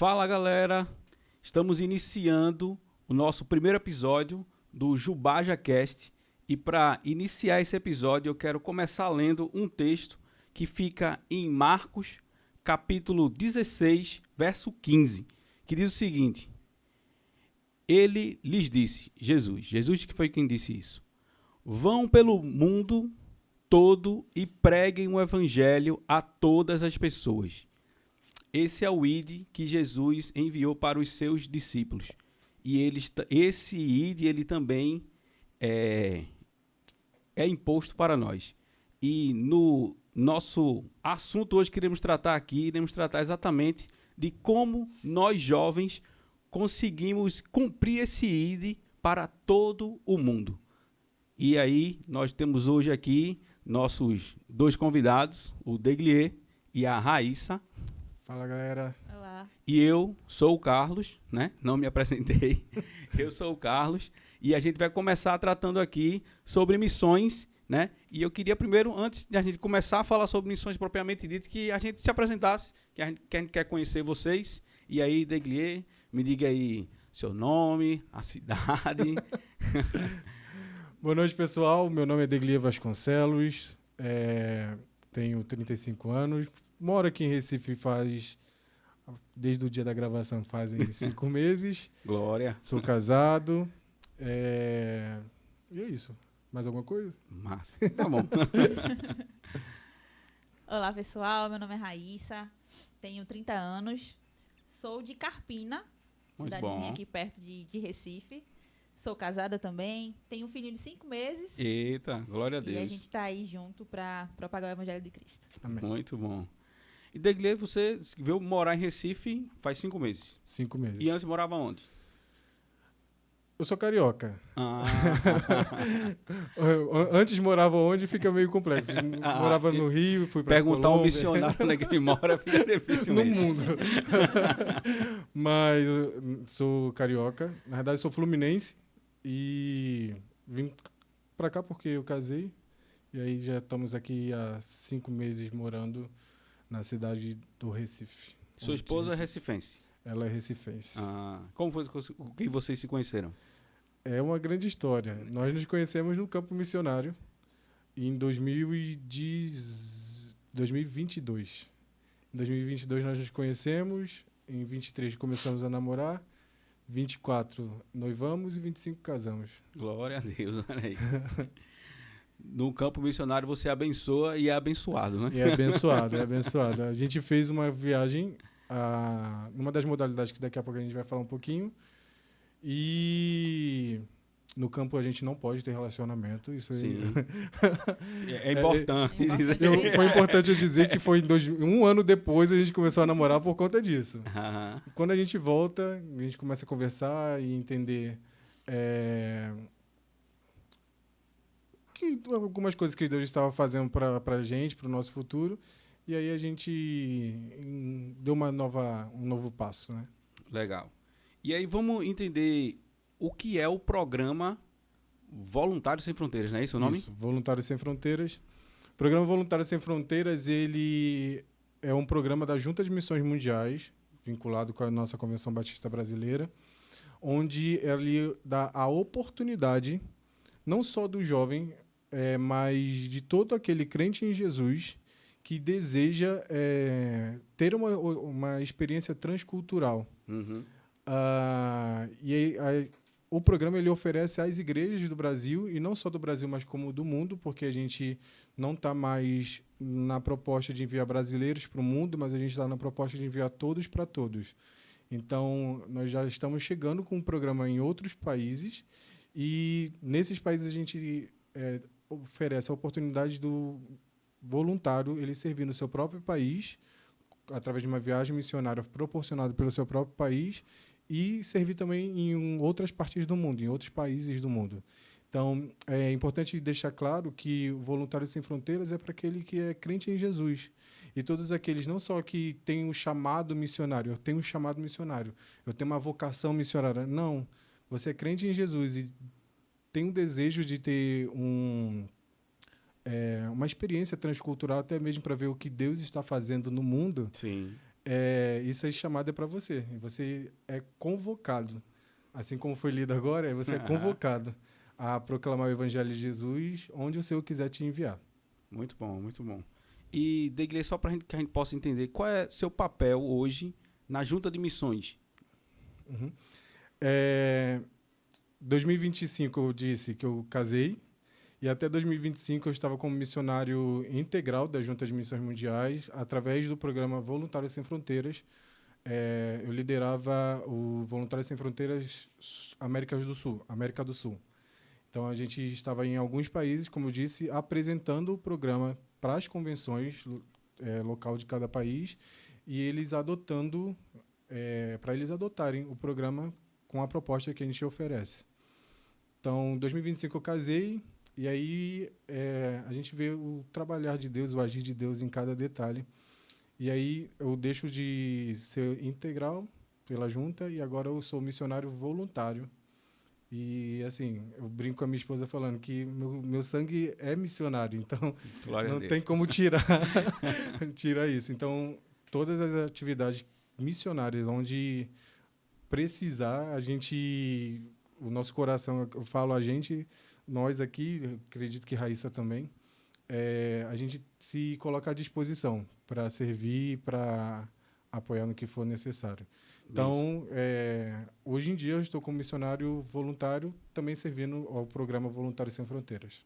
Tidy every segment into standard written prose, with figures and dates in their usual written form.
Fala, galera! Estamos iniciando o nosso primeiro episódio do JubajaCast e para iniciar esse episódio eu quero começar lendo um texto que fica em Marcos, capítulo 16, verso 15, que diz o seguinte: Ele lhes disse, Jesus que foi quem disse isso: Vão pelo mundo todo e preguem o evangelho a todas as pessoas. Esse é o ID que Jesus enviou para os seus discípulos. E esse ID ele também é imposto para nós. E no nosso assunto hoje iremos tratar exatamente de como nós jovens conseguimos cumprir esse ID para todo o mundo. E aí nós temos hoje aqui nossos dois convidados, o Deglier e a Raíssa. Fala, galera. Olá. E eu sou o Carlos, né? Não me apresentei. Eu sou o Carlos e a gente vai começar tratando aqui sobre missões, né? E eu queria primeiro, antes de a gente começar a falar sobre missões propriamente dito, que a gente se apresentasse, que a gente quer conhecer vocês. E aí, Deglier, me diga aí seu nome, a cidade. Boa noite, pessoal. Meu nome é Deglier Vasconcelos, tenho 35 anos, moro aqui em Recife desde o dia da gravação, fazem 5 meses. Glória. Sou casado. E é isso. Mais alguma coisa? Massa. Tá bom. Olá, pessoal. Meu nome é Raíssa, tenho 30 anos, sou de Carpina, Muito cidadezinha bom. aqui perto de Recife. Sou casada também, tenho um filhinho de 5 meses. Eita, glória a E a gente Deus. está aí junto para propagar o Evangelho de Cristo. Amém. Muito bom. E Deglier, você veio morar em Recife faz 5 meses. 5 meses. E antes morava onde? Eu sou carioca. Ah, Antes morava onde fica meio complexo. Morava no Rio, fui para perguntar Colômbia. ao missionário onde é que ele mora fica difícil No mesmo. mundo. Mas eu sou carioca. Na verdade, sou fluminense. E vim pra cá porque eu casei. E aí já estamos aqui há 5 meses morando na cidade do Recife. Sua esposa é recifense. Ela é recifense. Como foi que vocês se conheceram? É uma grande história. Nós nos conhecemos no campo missionário em 2022. Em 2022 nós nos conhecemos. Em 23 começamos a namorar. 24 noivamos e 25 casamos. Glória a Deus, olha aí. No campo missionário você abençoa e é abençoado, né? E é abençoado, é abençoado. A gente fez uma viagem, numa das modalidades que daqui a pouco a gente vai falar um pouquinho. E no campo a gente não pode ter relacionamento. Isso Sim. aí. É importante. É importante. Foi importante eu dizer que foi um ano depois a gente começou a namorar por conta disso. Ah, Quando a gente volta, a gente começa a conversar e entender que algumas coisas que Deus estava fazendo para a gente, para o nosso futuro. E aí a gente deu um novo passo, né? legal. E aí vamos entender o que é o programa Voluntários Sem Fronteiras, não é isso o nome? Isso, Voluntários Sem Fronteiras. O programa Voluntários Sem Fronteiras, ele é um programa da Junta de Missões Mundiais, vinculado com a nossa Convenção Batista Brasileira, onde ele dá a oportunidade, não só do jovem, mas de todo aquele crente em Jesus que deseja ter uma experiência transcultural. Uhum. O programa ele oferece às igrejas do Brasil, e não só do Brasil, mas como do mundo, porque a gente não está mais na proposta de enviar brasileiros para o mundo, mas a gente está na proposta de enviar todos para todos. Então, nós já estamos chegando com um programa em outros países, e nesses países a gente oferece a oportunidade do voluntário ele servir no seu próprio país, através de uma viagem missionária proporcionada pelo seu próprio país, e servir também em outras partes do mundo, em outros países do mundo. Então, é importante deixar claro que o Voluntários Sem Fronteiras é para aquele que é crente em Jesus. E todos aqueles, não só que têm um chamado missionário, eu tenho um chamado missionário, eu tenho uma vocação missionária. Não, você é crente em Jesus e tem um desejo de ter uma experiência transcultural, até mesmo para ver o que Deus está fazendo no mundo. Sim. Isso chamado é para você. E você é convocado. Assim como foi lido agora, você é convocado a proclamar o Evangelho de Jesus onde o Senhor quiser te enviar. Muito bom, muito bom. E, Degley, só para que a gente possa entender, qual é seu papel hoje na Junta de Missões? 2025 eu disse que eu casei, e até 2025 eu estava como missionário integral da Junta de Missões Mundiais, através do programa Voluntários Sem Fronteiras. Eu liderava o Voluntários Sem Fronteiras América do Sul. Então, a gente estava em alguns países, como eu disse, apresentando o programa para as convenções local de cada país, e eles adotando, para eles adotarem o programa com a proposta que a gente oferece. Então, em 2025 eu casei, e aí a gente vê o trabalhar de Deus, o agir de Deus em cada detalhe. E aí eu deixo de ser integral pela junta e agora eu sou missionário voluntário. E, assim, eu brinco com a minha esposa falando que meu sangue é missionário, então Glória a não Deus. tem como tirar isso. Então, todas as atividades missionárias onde precisar, o nosso coração, eu falo a gente, nós aqui, eu acredito que Raíssa também, a gente se coloca à disposição para servir, para apoiar no que for necessário. Então, hoje em dia eu estou como missionário voluntário, também servindo ao programa Voluntários Sem Fronteiras.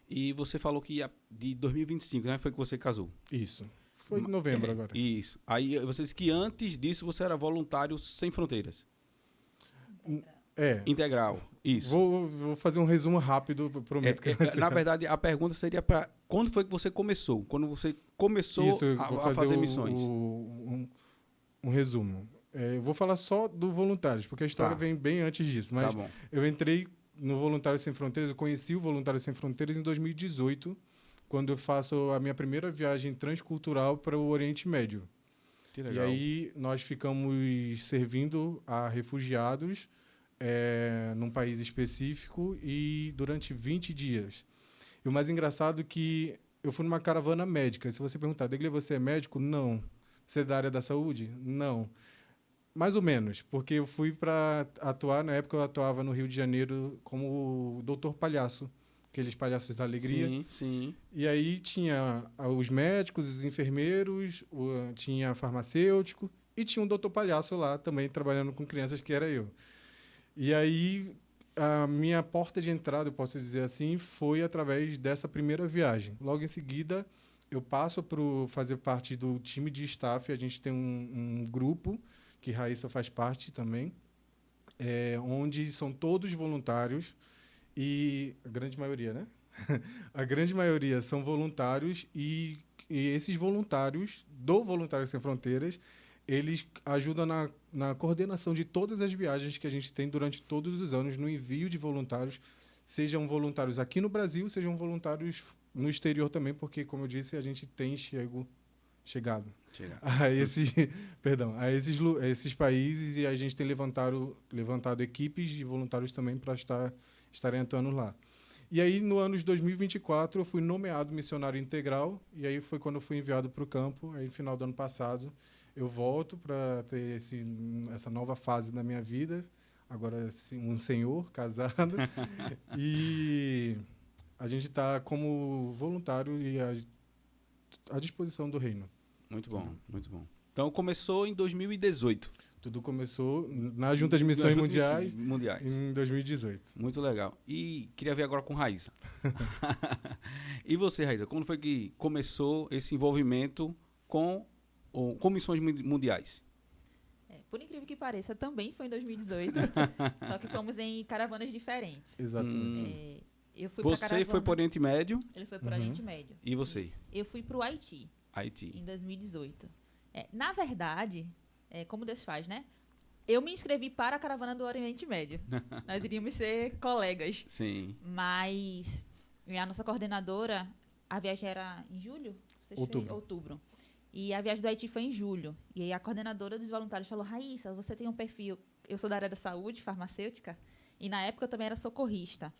E você falou que de 2025, né, foi que você casou? Isso. Foi em novembro agora. Isso. Aí você disse que antes disso você era voluntário sem fronteiras. Integral. Isso. Vou fazer um resumo rápido, prometo que vai ser. Na verdade, a pergunta seria para quando foi que você começou? Quando você começou a fazer missões? Um resumo. Eu vou falar só do Voluntários, porque a história vem bem antes disso. Mas tá bom. Eu entrei no Voluntários Sem Fronteiras, eu conheci o Voluntários Sem Fronteiras em 2018, quando eu faço a minha primeira viagem transcultural para o Oriente Médio. Que legal. E aí nós ficamos servindo a refugiados num país específico e durante 20 dias. E o mais engraçado é que eu fui numa caravana médica. Se você perguntar, Degley, você é médico? Não. Você é da área da saúde? Não. Mais ou menos, porque eu fui para atuar, na época eu atuava no Rio de Janeiro como o Doutor Palhaço, aqueles palhaços da alegria. Sim, sim. E aí tinha os médicos, os enfermeiros, tinha farmacêutico e tinha um Doutor Palhaço lá também trabalhando com crianças, que era eu. E aí a minha porta de entrada, eu posso dizer assim, foi através dessa primeira viagem. Logo em seguida, eu passo para fazer parte do time de staff. A gente tem um grupo que Raíssa faz parte também, onde são todos voluntários e a grande maioria, né? A grande maioria são voluntários e esses voluntários do Voluntários Sem Fronteiras, eles ajudam na coordenação de todas as viagens que a gente tem durante todos os anos, no envio de voluntários, sejam voluntários aqui no Brasil, sejam voluntários no exterior também, porque, como eu disse, a gente tem chegado a esses países, e a gente tem levantado equipes de voluntários também para estarem atuando lá. E aí, no ano de 2024, eu fui nomeado missionário integral, e aí foi quando eu fui enviado para o campo. Aí, no final do ano passado, eu volto para ter essa nova fase da minha vida, agora um senhor, casado, e a gente está como voluntário e à disposição do reino. Muito bom, muito bom. Então, começou em 2018. Tudo começou na Junta de Missões Mundiais em 2018. Muito legal. E queria ver agora com Raíssa. E você, Raíssa, quando foi que começou esse envolvimento com missões mundiais? Por incrível que pareça, também foi em 2018, só que fomos em caravanas diferentes. Exatamente. Eu fui você foi para o Oriente Médio? Ele foi para o Oriente Médio. E você? Isso. Eu fui para o Haiti. Em 2018. Na verdade, como Deus faz, né? Eu me inscrevi para a caravana do Oriente Médio. Nós iríamos ser colegas. Sim. Mas a nossa coordenadora, a viagem era em julho? Outubro. E a viagem do Haiti foi em julho. E aí a coordenadora dos voluntários falou, Raíssa, você tem um perfil... Eu sou da área da saúde, farmacêutica, e na época eu também era socorrista.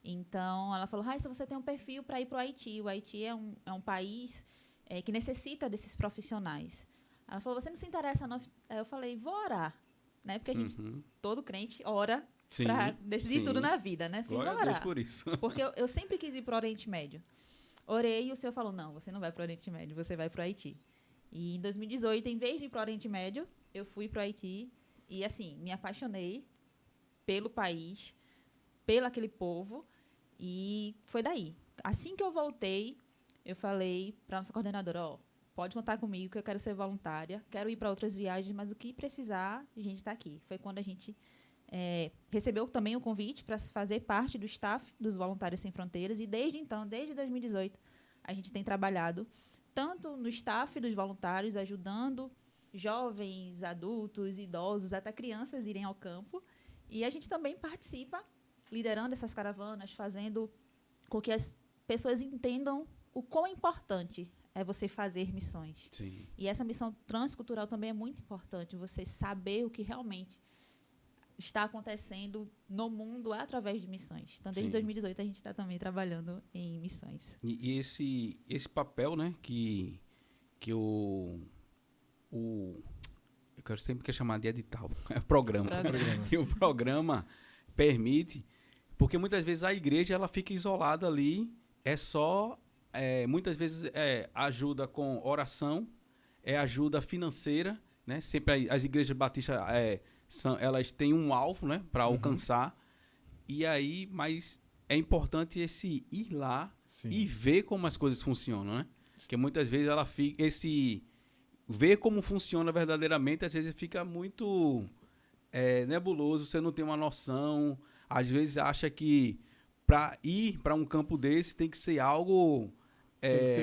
Então, ela falou, Raíssa, você tem um perfil para ir para o Haiti. O Haiti é um país... que necessita desses profissionais. Ela falou, você não se interessa não? Aí eu falei, vou orar, né? Porque a gente, todo crente, ora para decidir tudo na vida, né? Glória a Deus por isso. Porque eu sempre quis ir para o Oriente Médio. Orei e o Senhor falou, não, você não vai para o Oriente Médio, você vai para o Haiti. E em 2018, em vez de ir para o Oriente Médio, eu fui para o Haiti e, assim, me apaixonei pelo país, pelo aquele povo, e foi daí. Assim que eu voltei, eu falei para nossa coordenadora, ó, pode contar comigo que eu quero ser voluntária, quero ir para outras viagens, mas o que precisar, a gente está aqui. Foi quando a gente recebeu também o convite para fazer parte do staff dos Voluntários Sem Fronteiras, e desde então, desde 2018, a gente tem trabalhado tanto no staff dos voluntários, ajudando jovens, adultos, idosos, até crianças irem ao campo, e a gente também participa, liderando essas caravanas, fazendo com que as pessoas entendam o quão importante é você fazer missões. Sim. E essa missão transcultural também é muito importante, você saber o que realmente está acontecendo no mundo através de missões. Então, desde 2018, a gente está também trabalhando em missões. E esse papel, né, que eu quero sempre chamar de edital, é programa. E o programa permite, porque muitas vezes a igreja ela fica isolada ali, muitas vezes ajuda com oração, ajuda financeira, né? Sempre as igrejas batistas elas têm um alvo, né, para alcançar, e aí, mas é importante esse ir lá e ver como as coisas funcionam, né? Porque muitas vezes ela fica, ver como funciona verdadeiramente, às vezes fica muito nebuloso, você não tem uma noção, às vezes acha que para ir para um campo desse tem que ser algo...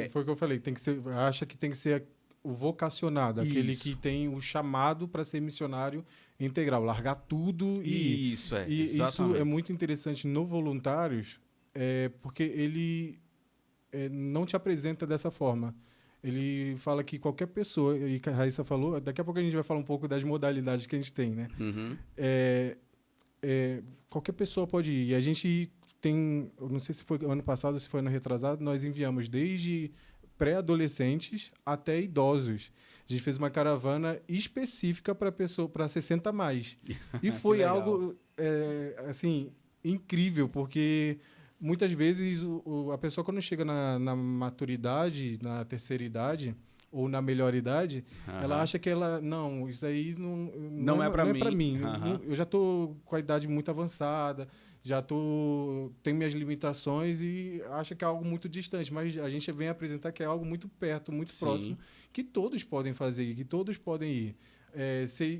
foi o que eu falei, acha que tem que ser o vocacionado, aquele que tem o chamado para ser missionário integral, largar tudo e... Isso é muito interessante no Voluntários, porque ele não te apresenta dessa forma. Ele fala que qualquer pessoa, e a Raíssa falou, daqui a pouco a gente vai falar um pouco das modalidades que a gente tem, né? Qualquer pessoa pode ir. E a gente tem, eu não sei se foi ano passado ou se foi ano retrasado, nós enviamos desde pré-adolescentes até idosos. A gente fez uma caravana específica para 60 a mais. E foi algo assim, incrível, porque muitas vezes a pessoa, quando chega na maturidade, na terceira idade, ou na melhor idade, ela acha que não, isso aí não é para mim. Eu já estou com a idade muito avançada, tenho minhas limitações e acha que é algo muito distante, mas a gente vem apresentar que é algo muito perto, muito próximo, que todos podem fazer, que todos podem ir.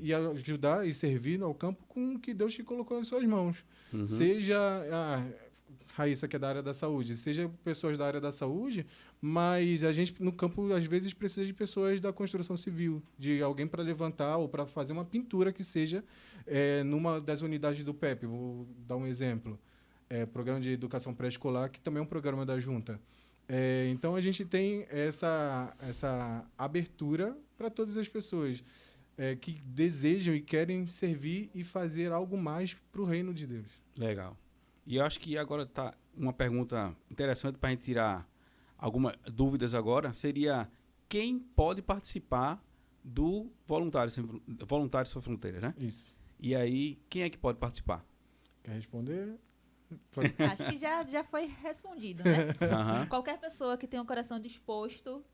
E ajudar e servir ao campo com o que Deus te colocou nas suas mãos. Seja Raíssa, que é da área da saúde, seja pessoas da área da saúde, mas a gente no campo às vezes precisa de pessoas da construção civil, de alguém para levantar ou para fazer uma pintura que seja numa das unidades do PEP. Vou dar um exemplo, Programa de Educação Pré-Escolar, que também é um programa da Junta. Então a gente tem essa abertura para todas as pessoas que desejam e querem servir e fazer algo mais para o reino de Deus. Legal. E eu acho que agora está uma pergunta interessante para a gente tirar algumas dúvidas agora, seria quem pode participar do Voluntários Sem Fronteiras, né? Isso. E aí, quem é que pode participar? Quer responder? Acho que já foi respondido, né? Qualquer pessoa que tenha um coração disposto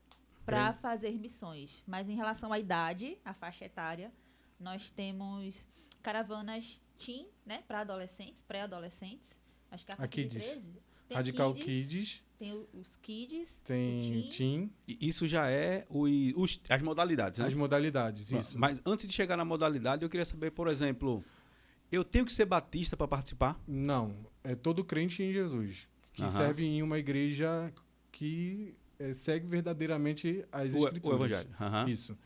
para fazer missões. Mas em relação à idade, à faixa etária, nós temos caravanas teen, né, para adolescentes, pré-adolescentes. Acho que a partir de 13. Tem Radical Kids. Tem os Kids. Tem Teen. Isso já é as modalidades, né? As modalidades, isso. Mas antes de chegar na modalidade, eu queria saber, por exemplo, eu tenho que ser batista para participar? Não. É todo crente em Jesus, que serve em uma igreja que segue verdadeiramente as Escrituras. O Evangelho. Isso.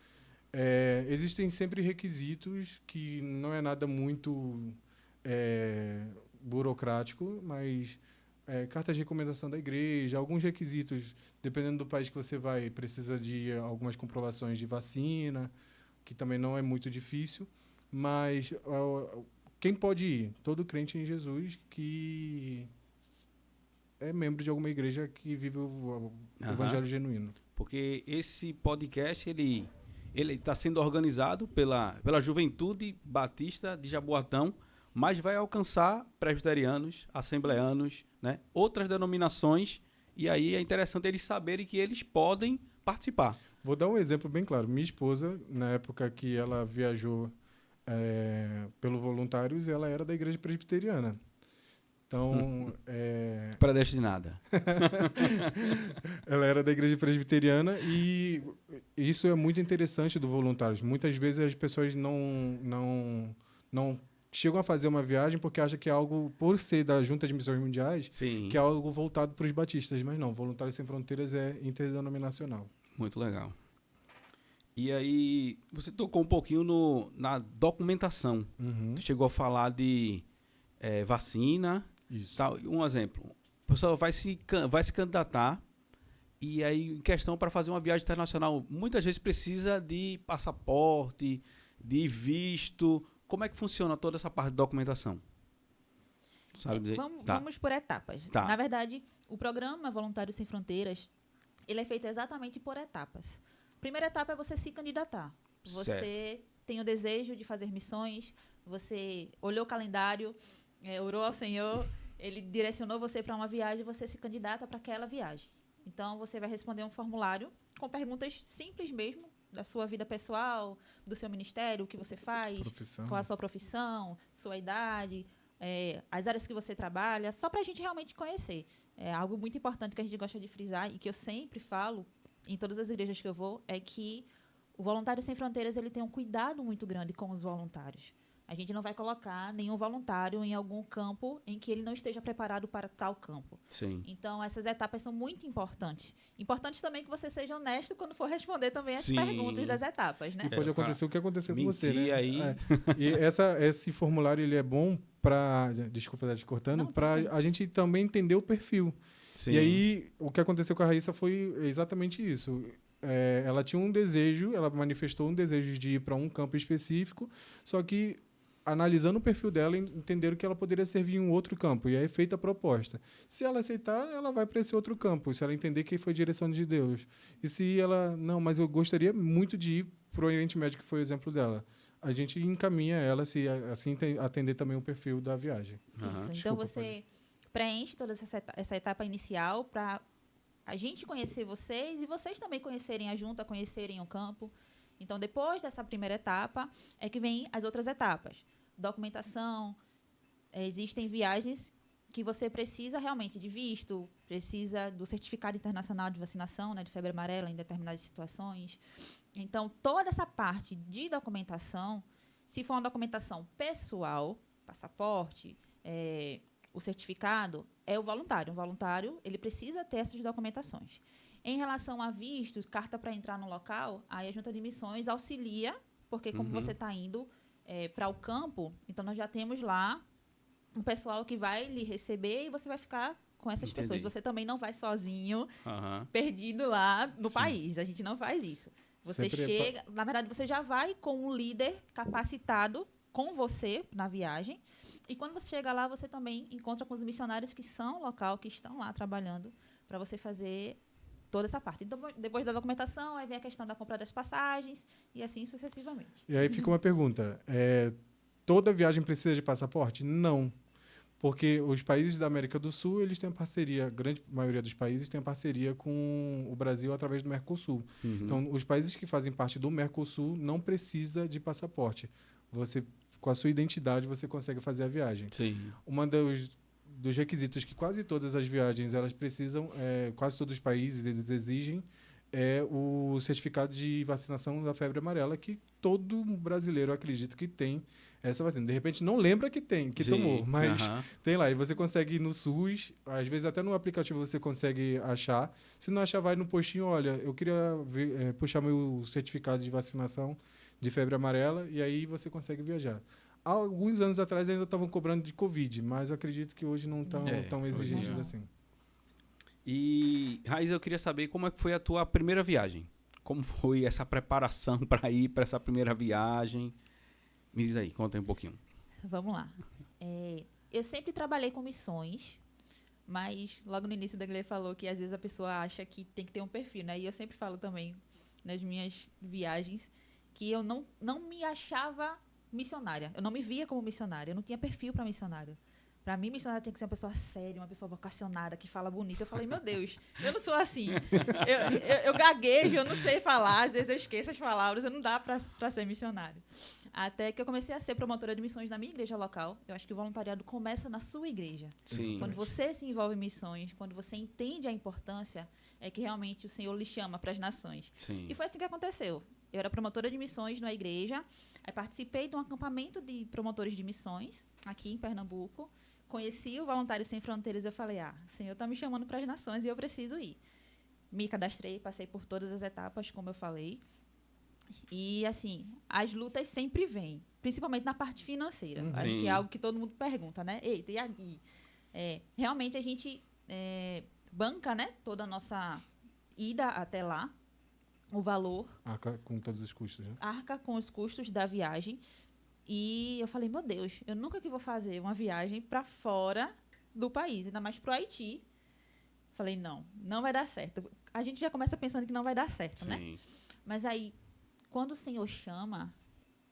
Existem sempre requisitos que não é nada muito burocrático, mas cartas de recomendação da igreja, alguns requisitos, dependendo do país que você vai, precisa de algumas comprovações de vacina, que também não é muito difícil, mas quem pode ir? Todo crente em Jesus que é membro de alguma igreja que vive o evangelho genuíno. Porque esse podcast, ele está sendo organizado pela Juventude Batista de Jaboatão, mas vai alcançar presbiterianos, assembleanos, né, outras denominações, e aí é interessante eles saberem que eles podem participar. Vou dar um exemplo bem claro. Minha esposa, na época que ela viajou pelo Voluntários, ela era da igreja presbiteriana. Então, predestinada. Ela era da igreja presbiteriana e isso é muito interessante do Voluntários. Muitas vezes as pessoas não chegam a fazer uma viagem porque acham que é algo, por ser da Junta de Missões Mundiais, Sim. que é algo voltado para os batistas. Mas não, Voluntários Sem Fronteiras é interdenominacional. Muito legal. E aí, você tocou um pouquinho na documentação. Uhum. Tu chegou a falar de vacina. Isso. Tal. Um exemplo. O pessoal vai se candidatar e aí, em questão para fazer uma viagem internacional, muitas vezes precisa de passaporte, de visto. Como é que funciona toda essa parte de documentação? Sabe dizer? Vamos por etapas. Tá. Na verdade, o programa Voluntários Sem Fronteiras, ele é feito exatamente por etapas. Primeira etapa é você se candidatar. Você tem o desejo de fazer missões, você olhou o calendário, orou ao Senhor, ele direcionou você para uma viagem, você se candidata para aquela viagem. Então, você vai responder um formulário com perguntas simples mesmo, da sua vida pessoal, do seu ministério, o que você faz, qual a sua profissão, sua idade, as áreas que você trabalha, só para a gente realmente conhecer. É algo muito importante que a gente gosta de frisar e que eu sempre falo em todas as igrejas que eu vou, é que o Voluntários Sem Fronteiras ele tem um cuidado muito grande com os voluntários. A gente não vai colocar nenhum voluntário em algum campo em que ele não esteja preparado para tal campo. Sim. Então, essas etapas são muito importantes. Importante também que você seja honesto quando for responder também as Sim. perguntas das etapas, né? E pode acontecer o que aconteceu com você, né? Aí. E esse formulário ele é bom para... Desculpa estar te cortando. Para a gente também entender o perfil. Sim. E aí, o que aconteceu com a Raíssa foi exatamente isso. Ela tinha um desejo, ela manifestou um desejo de ir para um campo específico, só que, analisando o perfil dela, entenderam que ela poderia servir em um outro campo. E aí, feita a proposta. Se ela aceitar, ela vai para esse outro campo. Se ela entender que foi direção de Deus. E se ela... Não, mas eu gostaria muito de ir para o Oriente Médio, que foi o exemplo dela. A gente encaminha ela, se assim atender também o perfil da viagem. Isso. Então, você preenche toda essa etapa inicial para a gente conhecer vocês e vocês também conhecerem a junta, conhecerem o campo. Então, depois dessa primeira etapa, é que vem as outras etapas. Documentação, existem viagens que você precisa realmente de visto, precisa do certificado internacional de vacinação, né, de febre amarela em determinadas situações. Então, toda essa parte de documentação, se for uma documentação pessoal, passaporte, o certificado, é o voluntário. O voluntário, ele precisa ter essas documentações. Em relação a vistos, carta para entrar no local, aí a Junta de Missões auxilia, porque como você está indo para o campo, então nós já temos lá um pessoal que vai lhe receber e você vai ficar com essas pessoas. Você também não vai sozinho, perdido lá no país. A gente não faz isso. Você chega... Na verdade, você já vai com um líder capacitado com você na viagem. E quando você chega lá, você também encontra com os missionários que são local, que estão lá trabalhando, para você fazer toda essa parte. Então, depois da documentação, aí vem a questão da compra das passagens e assim sucessivamente. E aí fica uma pergunta. Toda viagem precisa de passaporte? Não. Porque os países da América do Sul, eles têm parceria, a grande maioria dos países tem parceria com o Brasil através do Mercosul. Então, os países que fazem parte do Mercosul não precisa de passaporte. Você, com a sua identidade, você consegue fazer a viagem. Sim. Uma dos requisitos que quase todas as viagens elas precisam, quase todos os países eles exigem, é o certificado de vacinação da febre amarela, que todo brasileiro acredita que tem essa vacina. De repente não lembra que tomou, mas tem lá. E você consegue ir no SUS, às vezes até no aplicativo você consegue achar. Se não achar, vai no postinho, olha, eu queria puxar meu certificado de vacinação de febre amarela, e aí você consegue viajar. Há alguns anos atrás ainda estavam cobrando de Covid, mas eu acredito que hoje não estão tão exigentes assim. E, Raiz, eu queria saber como é que foi a tua primeira viagem. Como foi essa preparação para ir para essa primeira viagem? Me diz aí, conta aí um pouquinho. Vamos lá. Eu sempre trabalhei com missões, mas logo no início da Glê falou que às vezes a pessoa acha que tem que ter um perfil, né? E eu sempre falo também nas minhas viagens que eu não me achava missionária. Eu não me via como missionária. Eu não tinha perfil para missionária. Para mim, missionária tinha que ser uma pessoa séria, uma pessoa vocacionada, que fala bonito. Eu falei, meu Deus, eu não sou assim. Eu gaguejo, eu não sei falar, às vezes eu esqueço as palavras, não dá para ser missionária. Até que eu comecei a ser promotora de missões na minha igreja local. Eu acho que o voluntariado começa na sua igreja. Sim. Quando você se envolve em missões, quando você entende a importância, é que realmente o Senhor lhe chama para as nações. Sim. E foi assim que aconteceu. Eu era promotora de missões na igreja, aí participei de um acampamento de promotores de missões aqui em Pernambuco. Conheci o Voluntários Sem Fronteiras e eu falei, o Senhor está me chamando para as nações e eu preciso ir. Me cadastrei, passei por todas as etapas, como eu falei. E, assim, as lutas sempre vêm, principalmente na parte financeira. Acho que é algo que todo mundo pergunta, né? Eita, e aqui? Realmente a gente banca, né, toda a nossa ida até lá, o valor. Arca com todos os custos, né? Arca com os custos da viagem. E eu falei, meu Deus, eu nunca que vou fazer uma viagem para fora do país, ainda mais para o Haiti. Falei, não vai dar certo. A gente já começa pensando que não vai dar certo, né? Mas aí, quando o Senhor chama,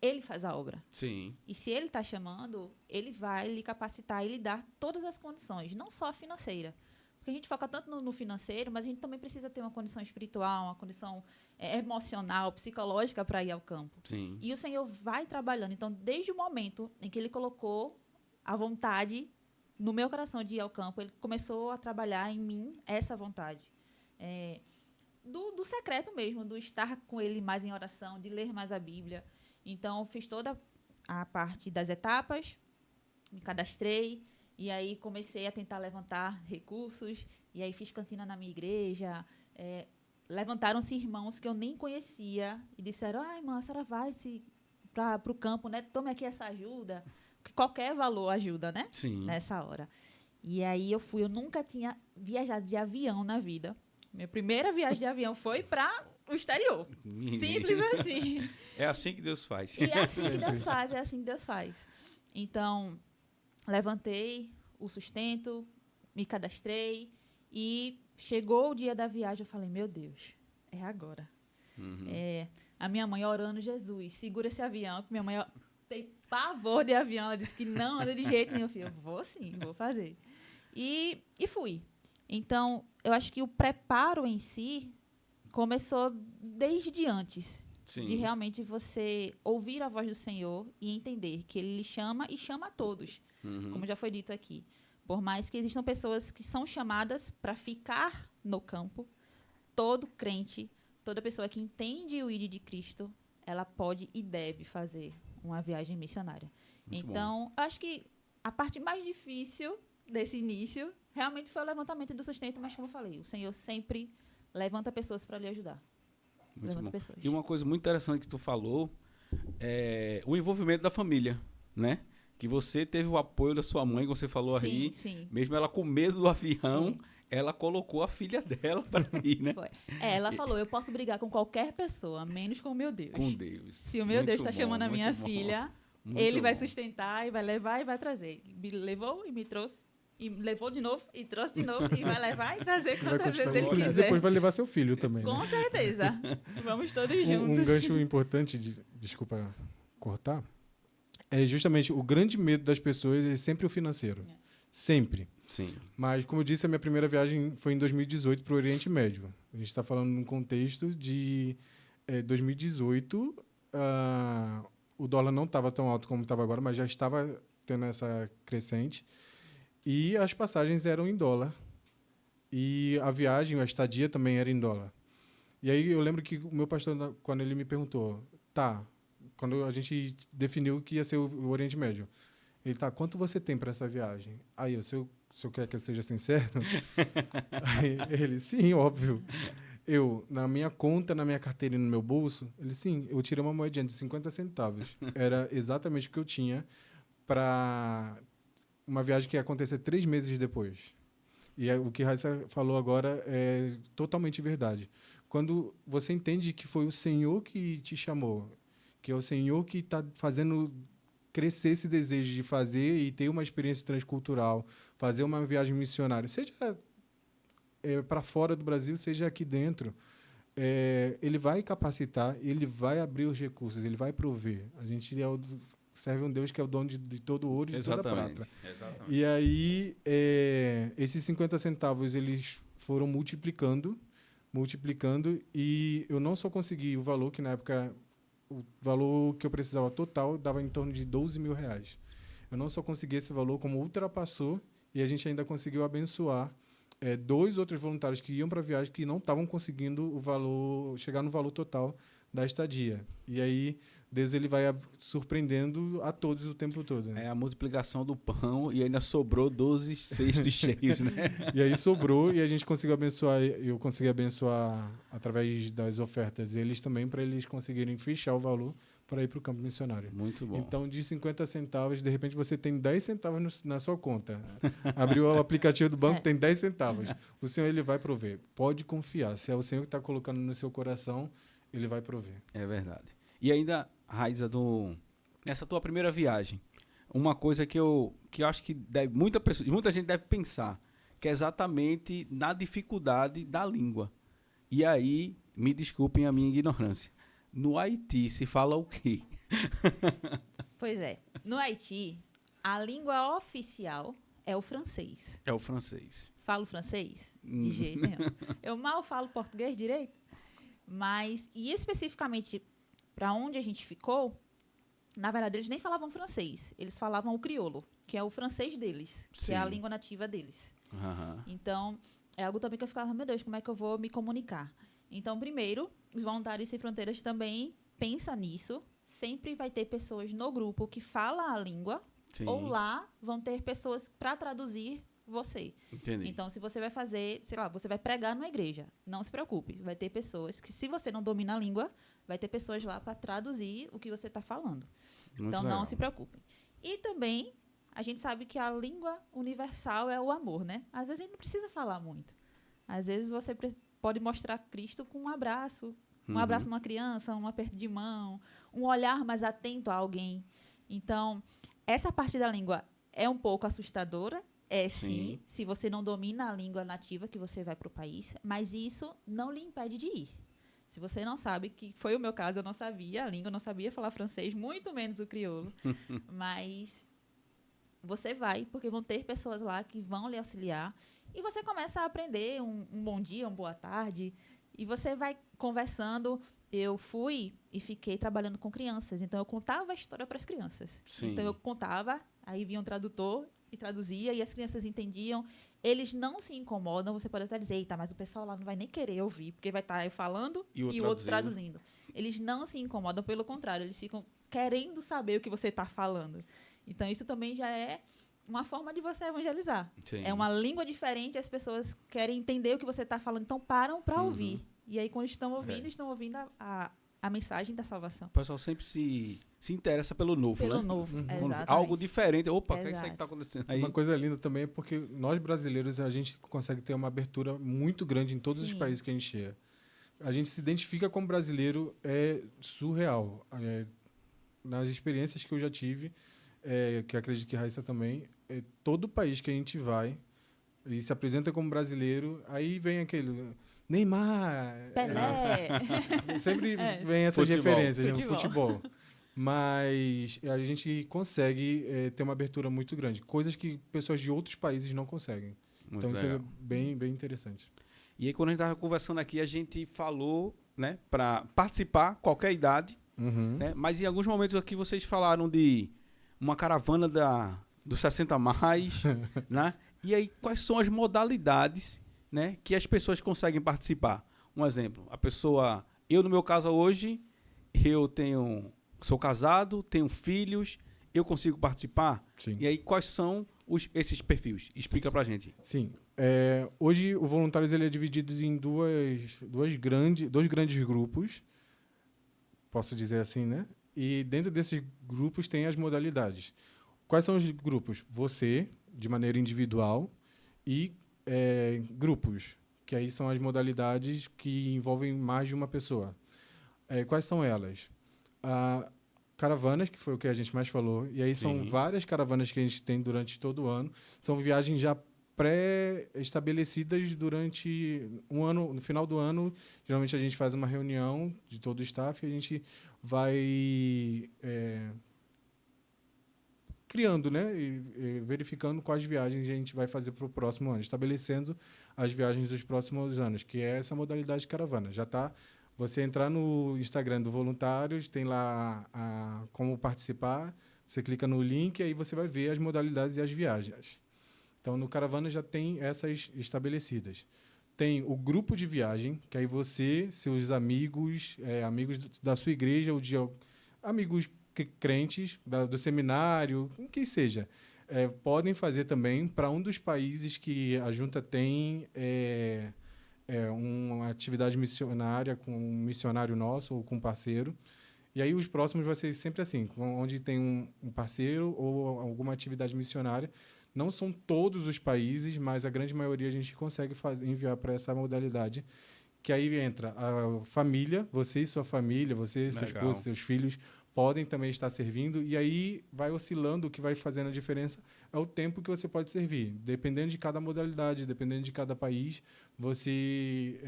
Ele faz a obra. Sim. E se Ele está chamando, Ele vai lhe capacitar e lhe dar todas as condições, não só a financeira. Porque a gente foca tanto no financeiro, mas a gente também precisa ter uma condição espiritual, uma condição emocional, psicológica para ir ao campo. Sim. E o Senhor vai trabalhando. Então, desde o momento em que Ele colocou a vontade no meu coração de ir ao campo, Ele começou a trabalhar em mim essa vontade. Do secreto mesmo, do estar com Ele mais em oração, de ler mais a Bíblia. Então, fiz toda a parte das etapas, me cadastrei, e aí comecei a tentar levantar recursos, e aí fiz cantina na minha igreja. Levantaram-se irmãos que eu nem conhecia e disseram, irmã, a senhora vai para o campo, né? Tome aqui essa ajuda. Porque qualquer valor ajuda, né? Sim. Nessa hora. E aí eu nunca tinha viajado de avião na vida. Minha primeira viagem de avião foi para o exterior. Simples assim. É assim que Deus faz. E é assim que Deus faz, é assim que Deus faz. Então, levantei o sustento, me cadastrei e chegou o dia da viagem, eu falei, meu Deus, é agora. Uhum. A minha mãe orando, Jesus, segura esse avião, que minha mãe tem pavor de avião, ela disse que não anda de jeito nenhum. Eu vou sim, vou fazer. E fui. Então, eu acho que o preparo em si começou desde antes. Sim. De realmente você ouvir a voz do Senhor e entender que Ele lhe chama e chama a todos, como já foi dito aqui. Por mais que existam pessoas que são chamadas para ficar no campo, todo crente, toda pessoa que entende o ID de Cristo, ela pode e deve fazer uma viagem missionária. Muito então, bom. Acho que a parte mais difícil desse início realmente foi o levantamento do sustento, mas como eu falei, o Senhor sempre levanta pessoas para lhe ajudar. E uma coisa muito interessante que tu falou é o envolvimento da família, né? Que você teve o apoio da sua mãe, como você falou aí, sim. Mesmo ela com medo do avião, ela colocou a filha dela para ir, né? Foi. Ela falou, eu posso brigar com qualquer pessoa, menos com o meu Deus. Com Deus. Se o meu Deus está chamando a minha filha, Ele vai sustentar e vai levar e vai trazer. Me levou e me trouxe. E levou de novo, e trouxe de novo, e vai levar e trazer quantas vezes ele quiser. Depois vai levar seu filho também. Com certeza. Vamos todos juntos. Um gancho importante, desculpa cortar, é justamente o grande medo das pessoas é sempre o financeiro. Sempre. Sim. Mas, como eu disse, a minha primeira viagem foi em 2018 para o Oriente Médio. A gente está falando num contexto de 2018, o dólar não estava tão alto como estava agora, mas já estava tendo essa crescente. E as passagens eram em dólar. E a viagem, a estadia também era em dólar. E aí eu lembro que o meu pastor, quando ele me perguntou, quando a gente definiu que ia ser o Oriente Médio, ele, quanto você tem para essa viagem? Aí eu, se o senhor quer que eu seja sincero? Aí ele, sim, óbvio. Eu, na minha conta, na minha carteira e no meu bolso, ele, sim, eu tirei uma moedinha de 50 centavos. Era exatamente o que eu tinha para uma viagem que ia acontecer 3 meses depois. E o que Raíssa falou agora é totalmente verdade. Quando você entende que foi o Senhor que te chamou, que é o Senhor que está fazendo crescer esse desejo de fazer e ter uma experiência transcultural, fazer uma viagem missionária, seja para fora do Brasil, seja aqui dentro, ele vai capacitar, ele vai abrir os recursos, ele vai prover. A gente serve um Deus que é o dono de todo ouro e de toda prata. Exatamente. E aí, esses 50 centavos, eles foram multiplicando, e eu não só consegui o valor, que na época, o valor que eu precisava total dava em torno de 12 mil reais. Eu não só consegui esse valor, como ultrapassou, e a gente ainda conseguiu abençoar 2 outros voluntários que iam para a viagem que não estavam conseguindo chegar no valor total da estadia. E aí, Deus ele vai surpreendendo a todos o tempo todo. Né? É a multiplicação do pão e ainda sobrou 12 cestos cheios, né? E aí sobrou e a gente conseguiu abençoar, eu consegui abençoar através das ofertas eles também, para eles conseguirem fechar o valor para ir para o campo missionário. Muito bom. Então, de 50 centavos, de repente você tem 10 centavos na sua conta. Abriu o aplicativo do banco, tem 10 centavos. O Senhor ele vai prover. Pode confiar. Se é o Senhor que está colocando no seu coração, ele vai prover. É verdade. E ainda, Raíza, nessa tua primeira viagem, uma coisa que eu acho que muita gente deve pensar, que é exatamente na dificuldade da língua. E aí, me desculpem a minha ignorância. No Haiti se fala o quê? Pois é. No Haiti, a língua oficial é o francês. É o francês. Falo francês? De jeito nenhum. Eu mal falo português direito. Mas, e especificamente para onde a gente ficou, na verdade, eles nem falavam francês. Eles falavam o crioulo, que é o francês deles, que é a língua nativa deles. Uhum. Então, é algo também que eu ficava, meu Deus, como é que eu vou me comunicar? Então, primeiro, os Voluntários Sem Fronteiras também pensam nisso. Sempre vai ter pessoas no grupo que falam a língua, Sim. ou lá vão ter pessoas para traduzir você. Entendi. Então, se você vai fazer, sei lá, você vai pregar numa igreja, não se preocupe. Vai ter pessoas que, se você não domina a língua, vai ter pessoas lá para traduzir o que você está falando. Muito então, legal. não se preocupem. E também, a gente sabe que a língua universal é o amor, né? Às vezes a gente não precisa falar muito. Às vezes você pode mostrar Cristo com um abraço. Um abraço numa criança, um aperto de mão, um olhar mais atento a alguém. Então, essa parte da língua é um pouco assustadora. É sim, se você não domina a língua nativa que você vai para o país, mas isso não lhe impede de ir. Se você não sabe, que foi o meu caso, eu não sabia a língua, não sabia falar francês, muito menos o crioulo, mas você vai, porque vão ter pessoas lá que vão lhe auxiliar, e você começa a aprender um bom dia, uma boa tarde, e você vai conversando. Eu fui e fiquei trabalhando com crianças, então eu contava a história para as crianças. Sim. Então eu contava, aí vinha um tradutor e traduzia, e as crianças entendiam. Eles não se incomodam, você pode até dizer, eita, mas o pessoal lá não vai nem querer ouvir, porque vai estar eu falando e o outro traduzindo. Eles não se incomodam, pelo contrário, eles ficam querendo saber o que você está falando. Então, isso também já é uma forma de você evangelizar. Sim. É uma língua diferente, as pessoas querem entender o que você está falando, então param para ouvir. E aí, quando estão ouvindo a mensagem da salvação. O pessoal sempre se interessa pelo novo, né? Pelo novo, exatamente. Algo diferente. Opa, o que é isso aí que está acontecendo aí? Uma coisa linda também é porque nós brasileiros, a gente consegue ter uma abertura muito grande em todos os países que a gente chega. A gente se identifica como brasileiro, é surreal. Nas experiências que eu já tive, que acredito que Raíssa também, todo país que a gente vai e se apresenta como brasileiro, aí vem aquele... Neymar, Pelé. Sempre vem essas referências no futebol. Mas a gente consegue ter uma abertura muito grande. Coisas que pessoas de outros países não conseguem. Muito então, legal. isso é bem, bem interessante. E aí, quando a gente estava conversando aqui, a gente falou, né, para participar, qualquer idade, né? Mas em alguns momentos aqui vocês falaram de uma caravana dos 60 mais, né? E aí, quais são as modalidades, né, que as pessoas conseguem participar? Um exemplo, eu no meu caso hoje, sou casado, tenho filhos, eu consigo participar? Sim. E aí, quais são esses perfis? Explica pra gente. Sim. Hoje, o Voluntários ele é dividido em dois grandes grupos, posso dizer assim, né? E dentro desses grupos tem as modalidades. Quais são os grupos? Você, de maneira individual, e grupos, que aí são as modalidades que envolvem mais de uma pessoa. Quais são elas? Caravanas, que foi o que a gente mais falou, e aí são várias caravanas que a gente tem durante todo o ano. São viagens já pré-estabelecidas durante um ano. No final do ano, geralmente a gente faz uma reunião de todo o staff e a gente vai criando, né, e verificando quais viagens a gente vai fazer para o próximo ano, estabelecendo as viagens dos próximos anos, que é essa modalidade de caravana. Já está. Você entrar no Instagram do Voluntários, tem lá como participar, você clica no link e aí você vai ver as modalidades e as viagens. Então, no Caravana já tem essas estabelecidas. Tem o grupo de viagem, que aí você, seus amigos, amigos da sua igreja, ou de amigos crentes do seminário, o que seja, podem fazer também para um dos países que a junta tem uma atividade missionária com um missionário nosso ou com um parceiro. E aí os próximos vai ser sempre assim, onde tem um parceiro ou alguma atividade missionária. Não são todos os países, mas a grande maioria a gente consegue enviar para essa modalidade, que aí entra a família, você e sua família, você, sua esposa, seus filhos, podem também estar servindo, e aí vai oscilando. O que vai fazendo a diferença é o tempo que você pode servir. Dependendo de cada modalidade, dependendo de cada país, você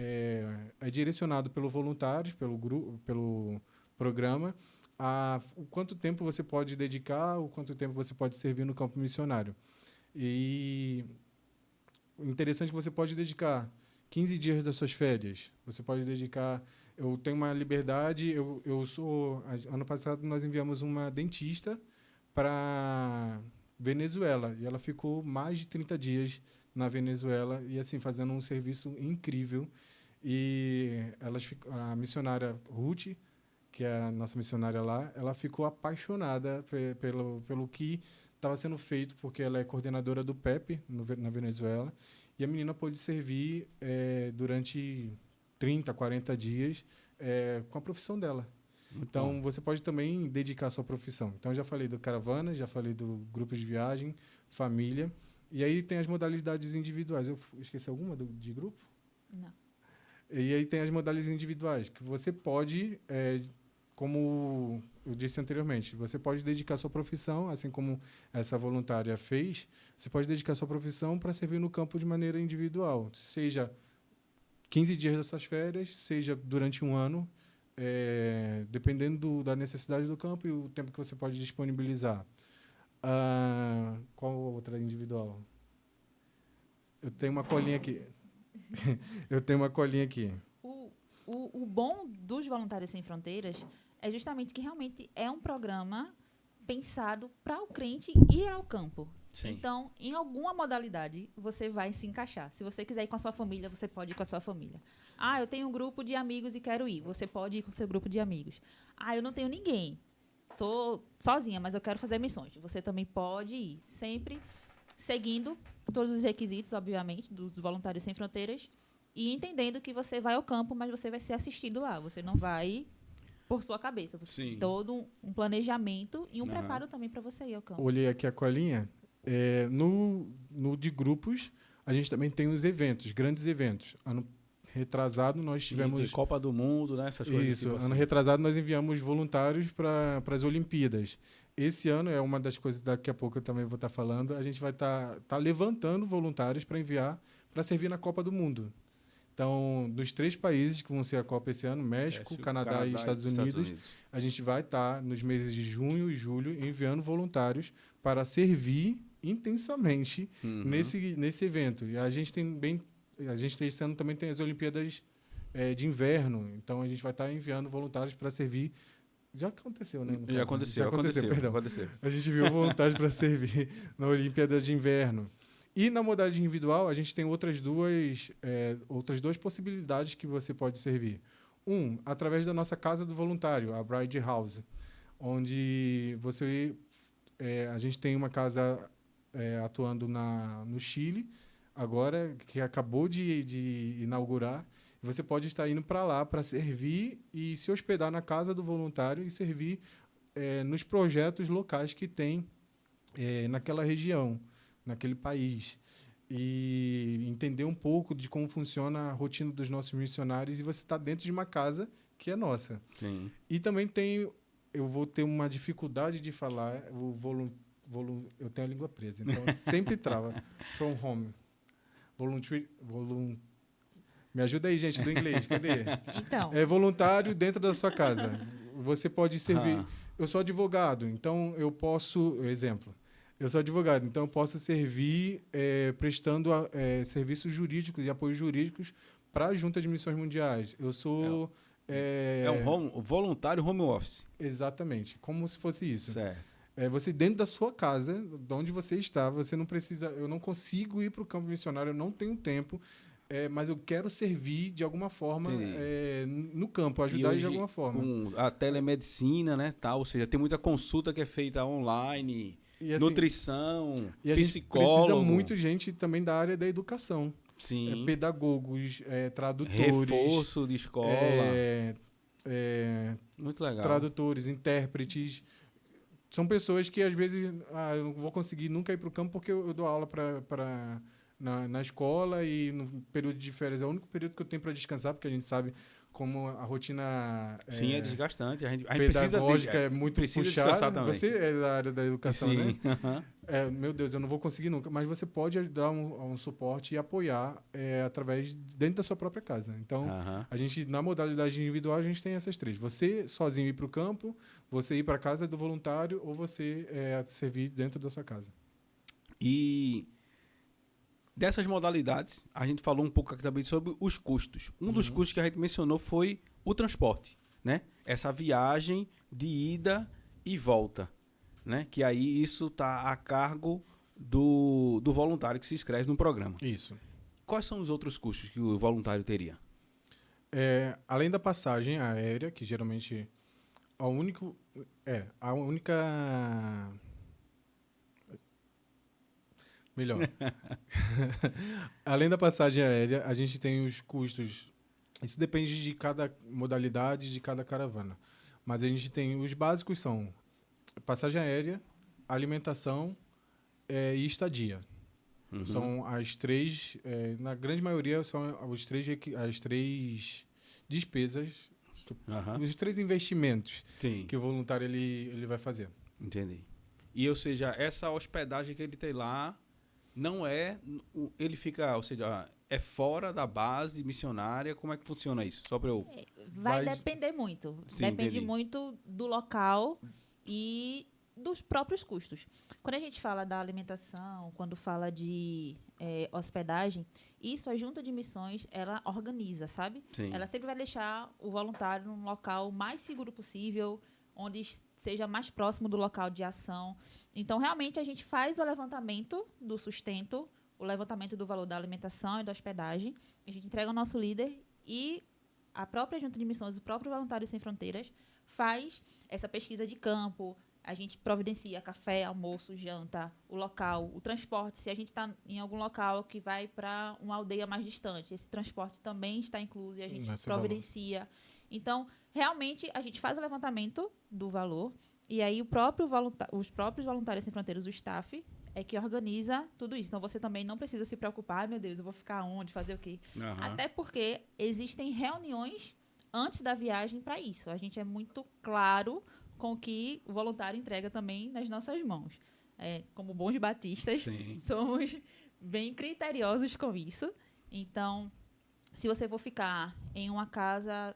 é direcionado pelo voluntário, pelo programa, o quanto tempo você pode dedicar, o quanto tempo você pode servir no campo missionário. E o interessante é que você pode dedicar 15 dias das suas férias. Você pode dedicar... Eu tenho uma liberdade... Ano passado, nós enviamos uma dentista para Venezuela. E ela ficou mais de 30 dias na Venezuela e, assim, fazendo um serviço incrível. E a missionária Ruth, que é a nossa missionária lá, ela ficou apaixonada pelo que estava sendo feito, porque ela é coordenadora do PEP na Venezuela, e a menina pôde servir durante 30, 40 dias com a profissão dela. Então, você pode também dedicar a sua profissão. Então, eu já falei do caravana, já falei do grupo de viagem, família, e aí tem as modalidades individuais. Eu esqueci alguma de grupo? Não. E aí tem as modalidades individuais, que você pode... como eu disse anteriormente, você pode dedicar sua profissão, assim como essa voluntária fez, você pode dedicar sua profissão para servir no campo de maneira individual, seja 15 dias das suas férias, seja durante um ano, dependendo da necessidade do campo e o tempo que você pode disponibilizar. Qual outra individual? Eu tenho uma colinha aqui. O bom dos Voluntários Sem Fronteiras é justamente que realmente é um programa pensado para o crente ir ao campo. Sim. Então, em alguma modalidade, você vai se encaixar. Se você quiser ir com a sua família, você pode ir com a sua família. Eu tenho um grupo de amigos e quero ir. Você pode ir com o seu grupo de amigos. Eu não tenho ninguém. Sou sozinha, mas eu quero fazer missões. Você também pode ir. Sempre seguindo todos os requisitos, obviamente, dos Voluntários Sem Fronteiras, e entendendo que você vai ao campo, mas você vai ser assistido lá. Você não vai por sua cabeça. Você tem todo um planejamento e um preparo também para você ir ao campo. Olhei aqui a colinha. No de grupos, a gente também tem os eventos, grandes eventos. Ano retrasado, nós tivemos... Copa do Mundo, né? Essas coisas. Isso. Ano retrasado, nós enviamos voluntários para as Olimpíadas. Esse ano é uma das coisas, daqui a pouco eu também vou estar falando, a gente vai estar levantando voluntários para enviar, para servir na Copa do Mundo. Então, dos 3 países que vão ser a Copa esse ano, México, Canadá e Estados Unidos, a gente vai estar, nos meses de junho e julho, enviando voluntários para servir intensamente nesse evento. E a gente esse ano também tem as Olimpíadas de inverno, então a gente vai estar enviando voluntários para servir. Já aconteceu, né? Já aconteceu. A gente enviou voluntários para servir na Olimpíada de inverno. E na modalidade individual, a gente tem outras duas possibilidades que você pode servir. Através da nossa Casa do Voluntário, a Bride House, onde a gente tem uma casa atuando no Chile, agora, que acabou de inaugurar. Você pode estar indo para lá para servir e se hospedar na Casa do Voluntário e servir nos projetos locais que tem naquela região, naquele país, e entender um pouco de como funciona a rotina dos nossos missionários, e você está dentro de uma casa que é nossa. Sim. E também eu vou ter uma dificuldade de falar, eu tenho a língua presa, então sempre trava. From home. Me ajuda aí, gente, do inglês. Cadê? Então. É voluntário dentro da sua casa. Você pode servir. Eu sou advogado, então eu posso... Exemplo. Eu sou advogado, então eu posso servir prestando serviços jurídicos e apoios jurídicos para a Junta de Missões Mundiais. Eu sou... um voluntário home office. Exatamente, como se fosse isso. Certo. Você dentro da sua casa, de onde você está, você não precisa... Eu não consigo ir para o campo missionário, eu não tenho tempo, mas eu quero servir de alguma forma no campo, ajudar hoje, de alguma forma. Com a telemedicina, né, tal, ou seja, tem muita consulta que é feita online, e, assim, nutrição, e psicólogo. A gente precisa muito gente também da área da educação. Sim. Pedagogos, tradutores. Reforço de escola. Muito legal. Tradutores, intérpretes. São pessoas que, às vezes, eu não vou conseguir nunca ir para o campo porque eu dou aula na escola e no período de férias é o único período que eu tenho para descansar, porque a gente sabe como a rotina sim, é desgastante. A gente pedagógica é muito precisa puxada. descansar também. Você é da área da educação, sim. né? Meu Deus, eu não vou conseguir nunca. Mas você pode dar um suporte e apoiar dentro da sua própria casa. Então, a gente, na modalidade individual, a gente tem essas três. Você sozinho ir para o campo, você ir para a casa do voluntário ou você servir dentro da sua casa. E dessas modalidades, a gente falou um pouco aqui também sobre os custos. Um dos custos que a gente mencionou foi o transporte, né? Essa viagem de ida e volta, né? Que aí isso está a cargo do voluntário que se inscreve no programa. Isso. Quais são os outros custos que o voluntário teria? Além da passagem aérea, que geralmente a única... Melhor. Além da passagem aérea, a gente tem os custos. Isso depende de cada modalidade, de cada caravana. Mas a gente tem os básicos são passagem aérea, alimentação e estadia. São as três, na grande maioria, são as três despesas, os três investimentos que o voluntário ele vai fazer. Entendi. E, ou seja, essa hospedagem que ele tem lá não ele fica, ou seja, é fora da base missionária. Como é que funciona isso? Só para eu... Vai depender muito. Sim, depende entendi. muito do local e dos próprios custos. Quando a gente fala da alimentação, quando fala de hospedagem, isso a Junta de Missões, ela organiza, sabe? Sim. Ela sempre vai deixar o voluntário num local mais seguro possível, onde seja mais próximo do local de ação. Então, realmente, a gente faz o levantamento do sustento, o levantamento do valor da alimentação e da hospedagem, a gente entrega ao nosso líder e a própria Junta de Missões, o próprio Voluntários Sem Fronteiras, faz essa pesquisa de campo, a gente providencia café, almoço, janta, o local, o transporte. Se a gente está em algum local que vai para uma aldeia mais distante, esse transporte também está incluso e a gente providencia. Então, realmente, a gente faz o levantamento do valor e aí os próprios Voluntários Sem Fronteiras, o staff, é que organiza tudo isso. Então, você também não precisa se preocupar, meu Deus, eu vou ficar onde, fazer o quê? Até porque existem reuniões antes da viagem para isso. A gente é muito claro com o que o voluntário entrega também nas nossas mãos. Como bons batistas, somos bem criteriosos com isso. Então, se você for ficar em uma casa,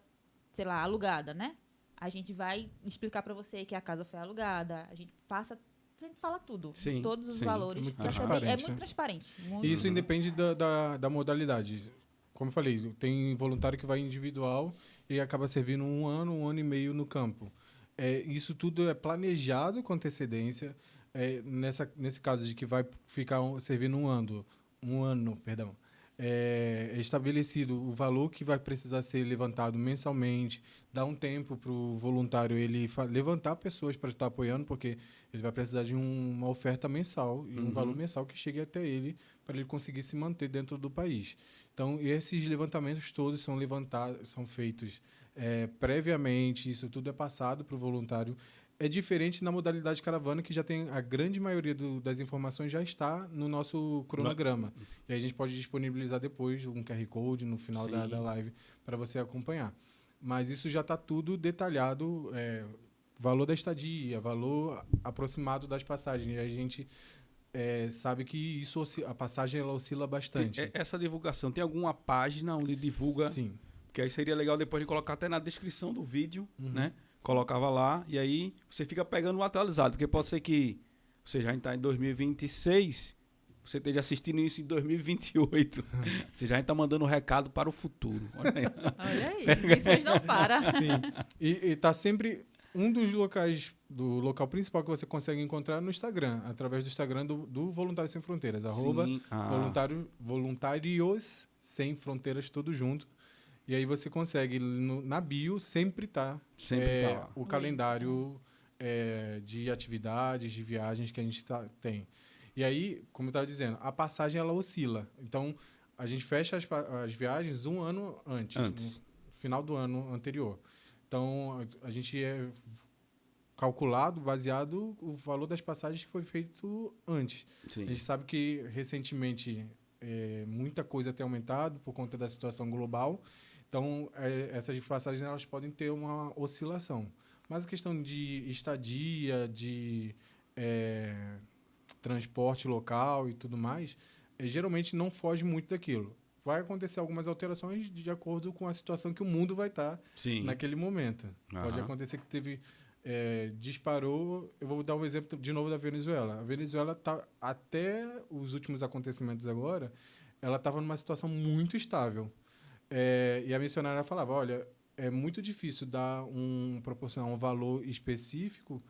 sei lá, alugada, né? A gente vai explicar para você que a casa foi alugada, a gente fala tudo, todos os valores. É muito transparente. Isso independe da modalidade. Como eu falei, tem voluntário que vai individual e acaba servindo um ano e meio no campo. Isso tudo é planejado com antecedência. Nesse caso de que vai ficar servindo um ano, perdão. É estabelecido o valor que vai precisar ser levantado mensalmente, dá um tempo para o voluntário ele levantar pessoas para estar apoiando, porque ele vai precisar de uma oferta mensal e um valor mensal que chegue até ele para ele conseguir se manter dentro do país. Então, esses levantamentos todos são feitos previamente, isso tudo é passado para o voluntário. É diferente na modalidade caravana, que já tem a grande maioria das informações já está no nosso cronograma. E aí a gente pode disponibilizar depois um QR Code no final da live para você acompanhar. Mas isso já está tudo detalhado, valor da estadia, valor aproximado das passagens. E a gente sabe que isso a passagem ela oscila bastante. Essa divulgação, tem alguma página onde divulga? Sim. Que aí seria legal depois de colocar até na descrição do vídeo, né? Colocava lá e aí você fica pegando o atualizado, porque pode ser que você já está em 2026, você esteja assistindo isso em 2028. Você já está mandando um recado para o futuro. Olha aí, isso não para. Sim. E tá sempre um dos locais, do local principal que você consegue encontrar no Instagram, através do Instagram do Voluntários Sem Fronteiras, @Voluntários Sem Fronteiras, tudo junto. E aí você consegue, na bio, sempre tá lá. o calendário de atividades, de viagens que a gente tem. E aí, como eu estava dizendo, a passagem ela oscila. Então, a gente fecha as viagens um ano antes. No final do ano anterior. Então, a gente é calculado, baseado o valor das passagens que foi feito antes. Sim. A gente sabe que, recentemente, muita coisa tem aumentado por conta da situação global. Então, essas passagens elas podem ter uma oscilação. Mas a questão de estadia, de transporte local e tudo mais, geralmente não foge muito daquilo. Vai acontecer algumas alterações de acordo com a situação que o mundo vai estar naquele momento. Pode acontecer que disparou. Eu vou dar um exemplo de novo da Venezuela. A Venezuela tá, até os últimos acontecimentos agora, ela estava numa situação muito estável. E a missionária falava, olha, é muito difícil proporcionar um valor específico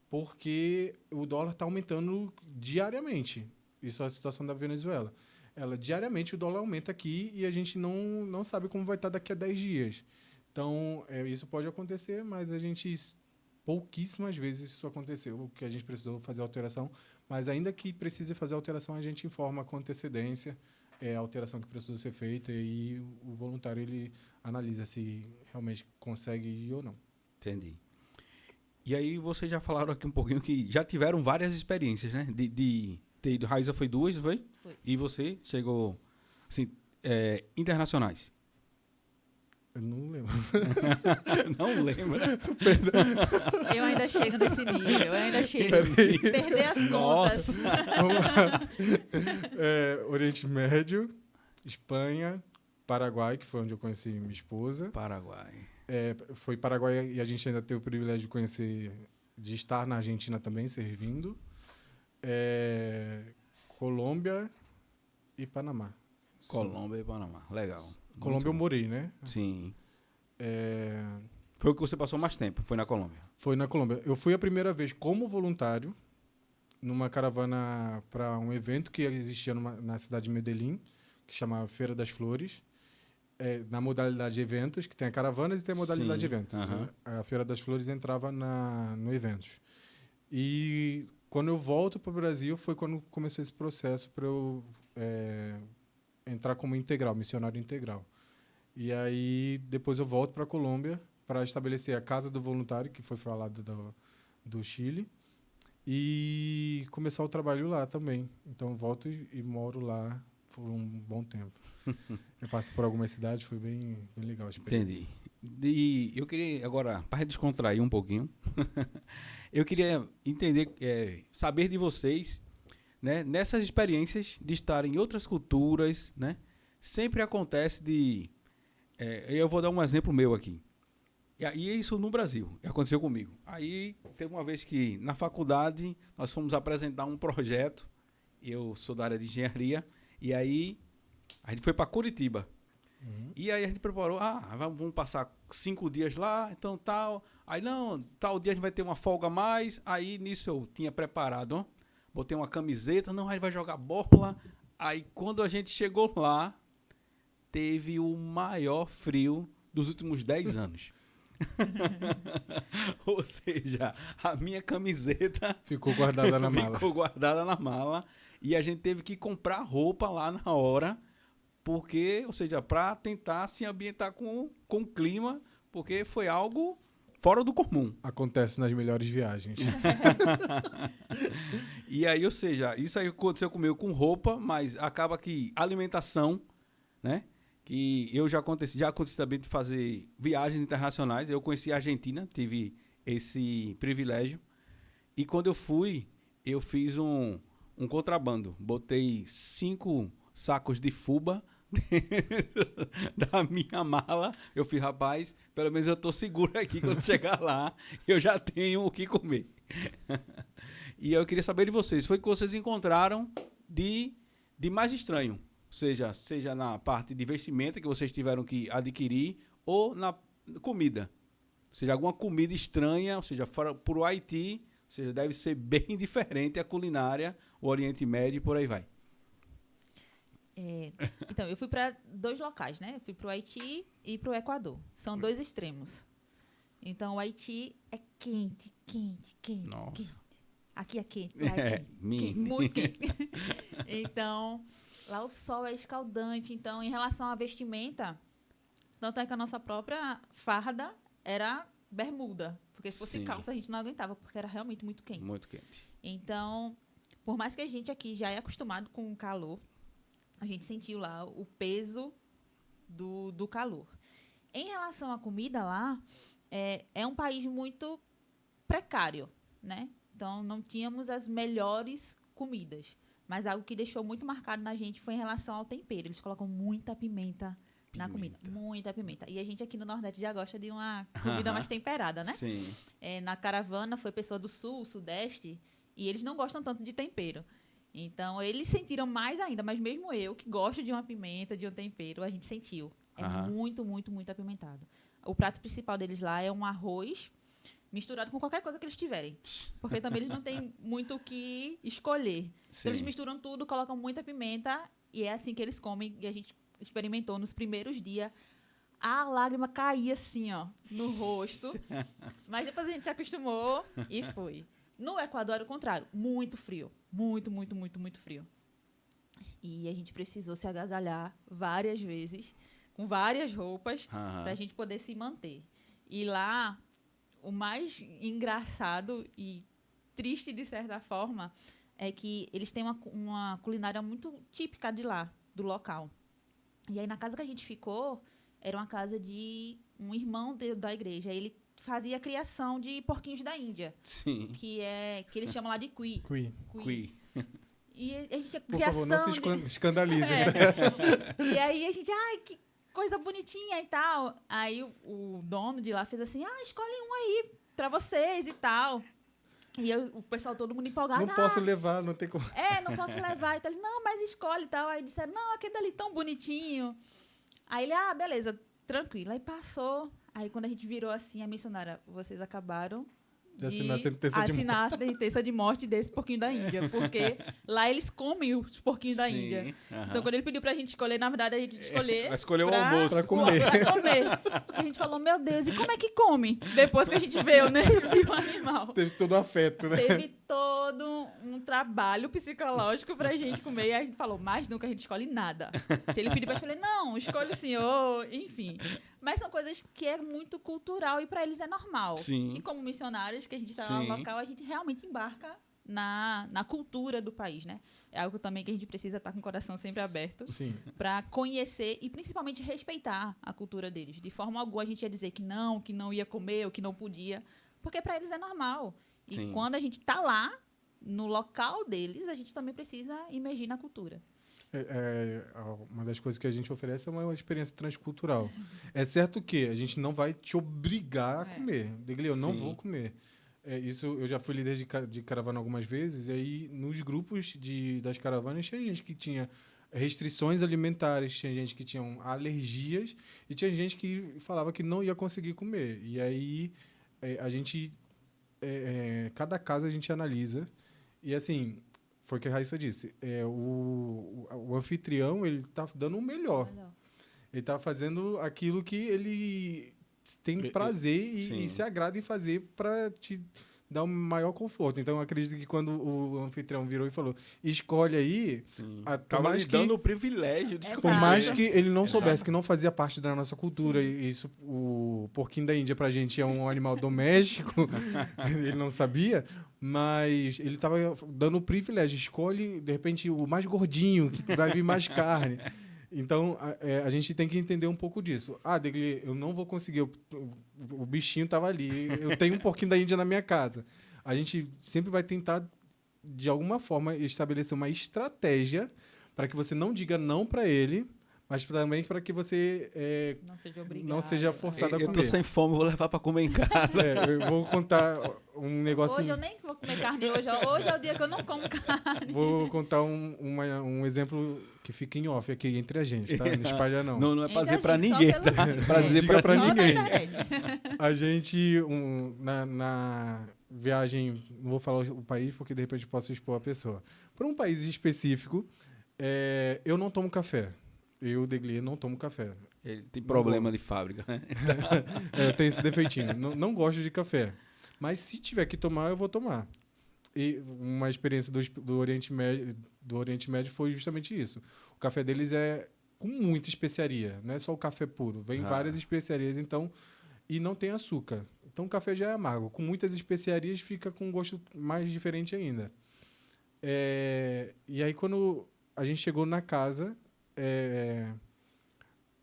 porque o dólar está aumentando diariamente. Isso é a situação da Venezuela. Diariamente o dólar aumenta aqui e a gente não sabe como vai estar daqui a 10 dias. Então, isso pode acontecer, mas pouquíssimas vezes isso aconteceu, que a gente precisou fazer alteração. Mas ainda que precise fazer alteração, a gente informa com antecedência a alteração que precisa ser feita e o voluntário ele analisa se realmente consegue ir ou não. Entendi. E aí vocês já falaram aqui um pouquinho que já tiveram várias experiências, né? Raíssa foi 2, foi? Foi. E você chegou, assim, internacionais? Eu não lembro. Não lembra? Eu ainda chego nesse nível, eu ainda chego. Perder as Nossa. contas. Oriente Médio, Espanha, Paraguai, que foi onde eu conheci minha esposa. Paraguai. Foi Paraguai e a gente ainda teve o privilégio de conhecer, de estar na Argentina também, servindo. Colômbia e Panamá. Colômbia e Panamá. Legal. Colômbia eu morei, né? Sim. Foi o que você passou mais tempo, foi na Colômbia? Foi na Colômbia. Eu fui a primeira vez como voluntário numa caravana para um evento que existia na cidade de Medellín, que chamava Feira das Flores, na modalidade de eventos, que tem a caravanas e tem a modalidade de eventos. A Feira das Flores entrava no eventos. E quando eu volto para o Brasil, foi quando começou esse processo para eu entrar como missionário integral. E aí, depois eu volto para a Colômbia para estabelecer a Casa do Voluntário, que foi falado do Chile, e começar o trabalho lá também. Então, eu volto e moro lá por um bom tempo. Eu passei por algumas cidades, foi bem legal a experiência. Entendi. E eu queria, agora, para descontrair um pouquinho, eu queria entender, saber de vocês, né, nessas experiências de estar em outras culturas, né, sempre acontece eu vou dar um exemplo meu aqui. E isso no Brasil, aconteceu comigo. Aí, teve uma vez que, na faculdade, nós fomos apresentar um projeto, eu sou da área de engenharia, e aí a gente foi para Curitiba. E aí a gente preparou, vamos passar 5 dias lá, então tal. Aí, não, tal dia a gente vai ter uma folga a mais. Aí, nisso eu tinha preparado, botei uma camiseta, não, aí vai jogar bola. Aí, quando a gente chegou lá, teve o maior frio dos últimos 10 anos. Ou seja, a minha camiseta ficou guardada na mala. Ficou guardada na mala. E a gente teve que comprar roupa lá na hora, porque, ou seja, para tentar se ambientar com o clima, porque foi algo fora do comum. Acontece nas melhores viagens. E aí, ou seja, isso aí aconteceu comigo com roupa, mas acaba que alimentação, né? Que eu já aconteci também de fazer viagens internacionais. Eu conheci a Argentina, tive esse privilégio. E quando eu fui, eu fiz um contrabando. Botei 5 sacos de fubá dentro da minha mala. Eu fiz, rapaz, pelo menos eu tô seguro aqui quando chegar lá, eu já tenho o que comer. E eu queria saber de vocês, foi o que vocês encontraram de mais estranho? Seja na parte de vestimenta que vocês tiveram que adquirir ou na comida. Ou seja, alguma comida estranha, ou seja, fora por Haiti, ou seja, deve ser bem diferente a culinária, o Oriente Médio e por aí vai. Então, eu fui para 2 locais, né? Eu fui para o Haiti e para o Equador. São 2 extremos. Então, o Haiti é quente, quente, quente, Nossa. quente. Aqui é quente, lá é quente, muito quente. Então, lá o sol é escaldante. Então, em relação à vestimenta, tanto é que a nossa própria farda era bermuda. Porque se fosse calça, a gente não aguentava, porque era realmente muito quente. Muito quente. Então, por mais que a gente aqui já é acostumado com o calor, a gente sentiu lá o peso do calor. Em relação à comida lá, é um país muito precário, né? Então, não tínhamos as melhores comidas. Mas algo que deixou muito marcado na gente foi em relação ao tempero. Eles colocam muita pimenta na comida. Muita pimenta. E a gente aqui no Nordeste já gosta de uma comida mais temperada, né? Sim. Na caravana foi pessoa do Sul, Sudeste, e eles não gostam tanto de tempero. Então, eles sentiram mais ainda. Mas mesmo eu, que gosto de uma pimenta, de um tempero, a gente sentiu. É muito, muito, muito apimentado. O prato principal deles lá é um arroz misturado com qualquer coisa que eles tiverem. Porque também eles não têm muito o que escolher. Então, eles misturam tudo, colocam muita pimenta, e é assim que eles comem. E a gente experimentou nos primeiros dias. A lágrima caía assim, ó, no rosto. Mas depois a gente se acostumou e foi. No Equador, ao contrário, muito frio. Muito, muito, muito, muito frio. E a gente precisou se agasalhar várias vezes, com várias roupas, para a gente poder se manter. E lá, o mais engraçado e triste, de certa forma, é que eles têm uma culinária muito típica de lá, do local. E aí, na casa que a gente ficou, era uma casa de um irmão da igreja. Ele fazia a criação de porquinhos da Índia. Sim. Que eles chamam lá de cuy. Cuy. E a gente Por favor, não se escandalize. E aí a gente, que coisa bonitinha e tal. Aí o dono de lá fez assim, escolhe um aí pra vocês e tal. E o pessoal, todo mundo empolgado. Não posso levar, não tem como. Não posso levar. Então ele, não, mas escolhe e tal. Aí disseram, não, aquele dali tão bonitinho. Aí ele, beleza, tranquilo. Aí passou. Aí quando a gente virou assim, a missionária, vocês acabaram de assinar a sentença de morte desse porquinho da Índia. Porque lá eles comem os porquinhos da Índia. Então, quando ele pediu pra gente escolher, na verdade, a gente escolheu o almoço. Pra comer. E a gente falou, meu Deus, e como é que come? Depois que a gente viu, né? Viu o animal. Teve todo o afeto, né? Teve todo um trabalho psicológico pra gente comer. E a gente falou, mais nunca a gente escolhe nada. Se ele pedir pra escolher, não, escolhe o senhor, enfim. Mas são coisas que é muito cultural e para eles é normal. Sim. E como missionários, que a gente está no local, a gente realmente embarca na cultura do país, né? É algo também que a gente precisa estar com o coração sempre aberto para conhecer e principalmente respeitar a cultura deles. De forma alguma a gente ia dizer que não ia comer ou que não podia, porque para eles é normal. E quando a gente está lá, no local deles, a gente também precisa imergir na cultura. Uma das coisas que a gente oferece é uma experiência transcultural. É certo que a gente não vai te obrigar a comer. Degley, eu não vou comer. Isso, eu já fui líder de caravana algumas vezes, e aí nos grupos das caravanas tinha gente que tinha restrições alimentares, tinha gente que tinha alergias, e tinha gente que falava que não ia conseguir comer. E aí a gente... cada caso a gente analisa, e assim... Foi o que a Raíssa disse. O anfitrião, ele está dando o melhor. Ele está fazendo aquilo que ele tem prazer e se agrada em fazer para te dar um maior conforto. Então, eu acredito que quando o anfitrião virou e falou, escolhe aí... Estava lhe dando o privilégio de escolher. Por mais que ele não soubesse que não fazia parte da nossa cultura, e isso, o porquinho da Índia, para a gente, é um animal doméstico, ele não sabia... Mas ele estava dando o privilégio. Escolhe, de repente, o mais gordinho, que vai vir mais carne. Então, a gente tem que entender um pouco disso. Degley, eu não vou conseguir. O bichinho estava ali. Eu tenho um porquinho da Índia na minha casa. A gente sempre vai tentar de alguma forma, estabelecer uma estratégia para que você não diga não para ele, mas também para que você não seja forçado a comer. Eu tô sem fome, vou levar para comer em casa. Eu vou contar um negócio... Hoje eu nem vou comer carne, hoje é o dia que eu não como carne. Vou contar um exemplo que fica em off aqui entre a gente, tá? Não espalha, não. Não é para dizer Entre para a gente, ninguém, só tá? pelo- Para dizer Diga para pra Só na ninguém. internet. A gente, na viagem, não vou falar o país porque de repente posso expor a pessoa. Para um país específico, eu não tomo café. Eu, Deglia, não tomo café. Ele tem problema de fábrica, né? Eu tenho esse defeitinho. Não gosto de café. Mas se tiver que tomar, eu vou tomar. E uma experiência do Oriente Médio foi justamente isso. O café deles é com muita especiaria. Não é só o café puro. Vem várias especiarias, então... E não tem açúcar. Então o café já é amargo. Com muitas especiarias fica com um gosto mais diferente ainda. E aí quando a gente chegou na casa,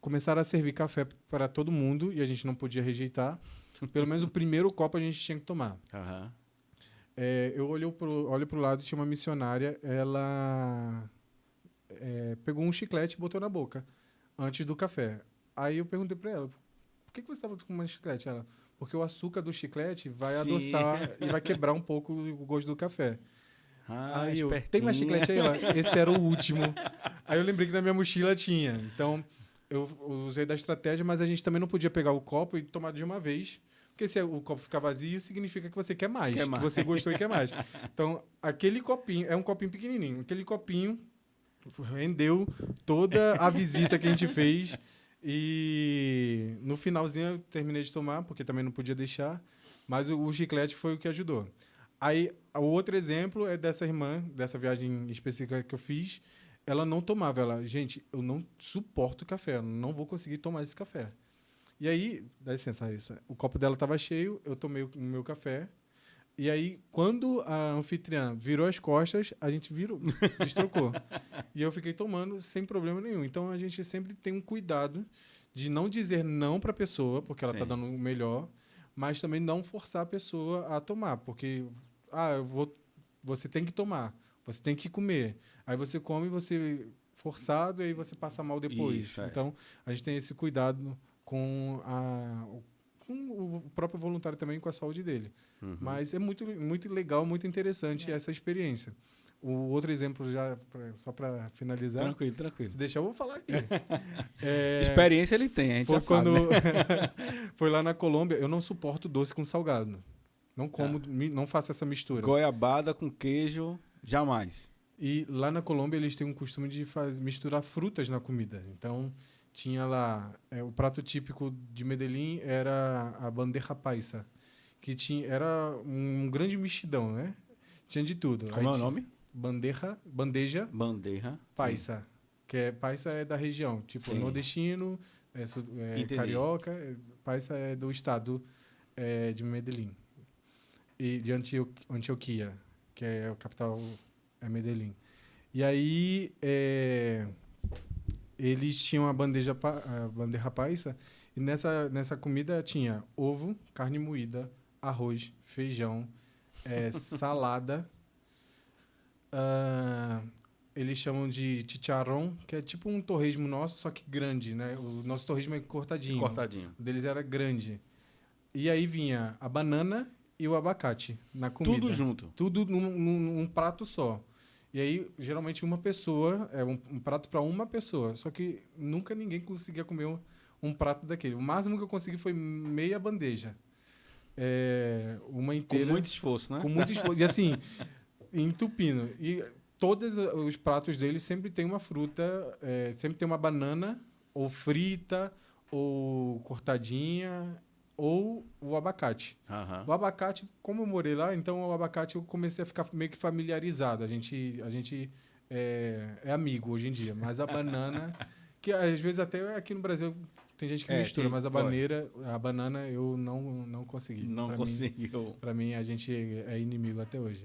começaram a servir café para todo mundo e a gente não podia rejeitar. Pelo menos o primeiro copo a gente tinha que tomar. Uhum. Eu olho pro lado e tinha uma missionária, ela pegou um chiclete e botou na boca antes do café. Aí eu perguntei para ela, por que você estava com uma chiclete? Ela, porque o açúcar do chiclete vai adoçar e vai quebrar um pouco o gosto do café. Aí eu, tem mais chiclete aí? Ela, esse era o último. Aí eu lembrei que na minha mochila tinha. Então, eu usei da estratégia, mas a gente também não podia pegar o copo e tomar de uma vez. Porque se o copo ficar vazio, significa que você quer mais. Que você gostou e quer mais. Então, aquele copinho, é um copinho pequenininho. Aquele copinho rendeu toda a visita que a gente fez. E no finalzinho eu terminei de tomar, porque também não podia deixar. Mas o chiclete foi o que ajudou. Aí, o outro exemplo é dessa irmã, dessa viagem específica que eu fiz. Ela não tomava. Ela, gente, eu não suporto café. Eu não vou conseguir tomar esse café. E aí, dá licença, Raíssa, o copo dela estava cheio, eu tomei o meu café. E aí, quando a anfitriã virou as costas, a gente destrocou. E eu fiquei tomando sem problema nenhum. Então, a gente sempre tem um cuidado de não dizer não para a pessoa, porque ela está dando o melhor, mas também não forçar a pessoa a tomar, porque você tem que tomar, você tem que comer. Aí você come, você forçado, e aí você passa mal depois. Isso, Então, a gente tem esse cuidado com o próprio voluntário também, com a saúde dele. Uhum. Mas é muito, muito legal, muito interessante essa experiência. O outro exemplo, só para finalizar... Tranquilo. Se deixar, eu vou falar aqui. Experiência ele tem, a gente já sabe, né? Foi lá na Colômbia, eu não suporto doce com salgado. Não como, não faço essa mistura. Goiabada com queijo, jamais. E lá na Colômbia, eles têm um costume de misturar frutas na comida. Então... Tinha lá, o prato típico de Medellín era a bandeja paisa, que era um grande mexidão, né? Tinha de tudo. Como é o nome? Bandeja paisa, paisa é da região, tipo nordestino, carioca, paisa é do estado de Medellín e de Antioquia, que é a capital, é Medellín. E aí eles tinham a bandeja paisa e nessa comida tinha ovo, carne moída, arroz, feijão, salada. Eles chamam de chicharrón, que é tipo um torresmo nosso, só que grande, né? O nosso torresmo é cortadinho. O deles era grande. E aí vinha a banana e o abacate na comida. Tudo junto? Tudo num prato só. E aí, geralmente, uma pessoa... um prato para uma pessoa. Só que nunca ninguém conseguia comer um prato daquele. O máximo que eu consegui foi meia bandeja. Uma inteira. Com muito esforço, né? Com muito esforço. E assim, entupindo. E todos os pratos deles sempre tem uma fruta, sempre tem uma banana, ou frita, ou cortadinha, ou o abacate. Uhum. O abacate, como eu morei lá, então o abacate eu comecei a ficar meio que familiarizado. A gente é amigo hoje em dia. Mas a banana, que às vezes até aqui no Brasil tem gente que mistura, mas a banana eu não consegui. Não conseguiu. Para mim, a gente é inimigo até hoje.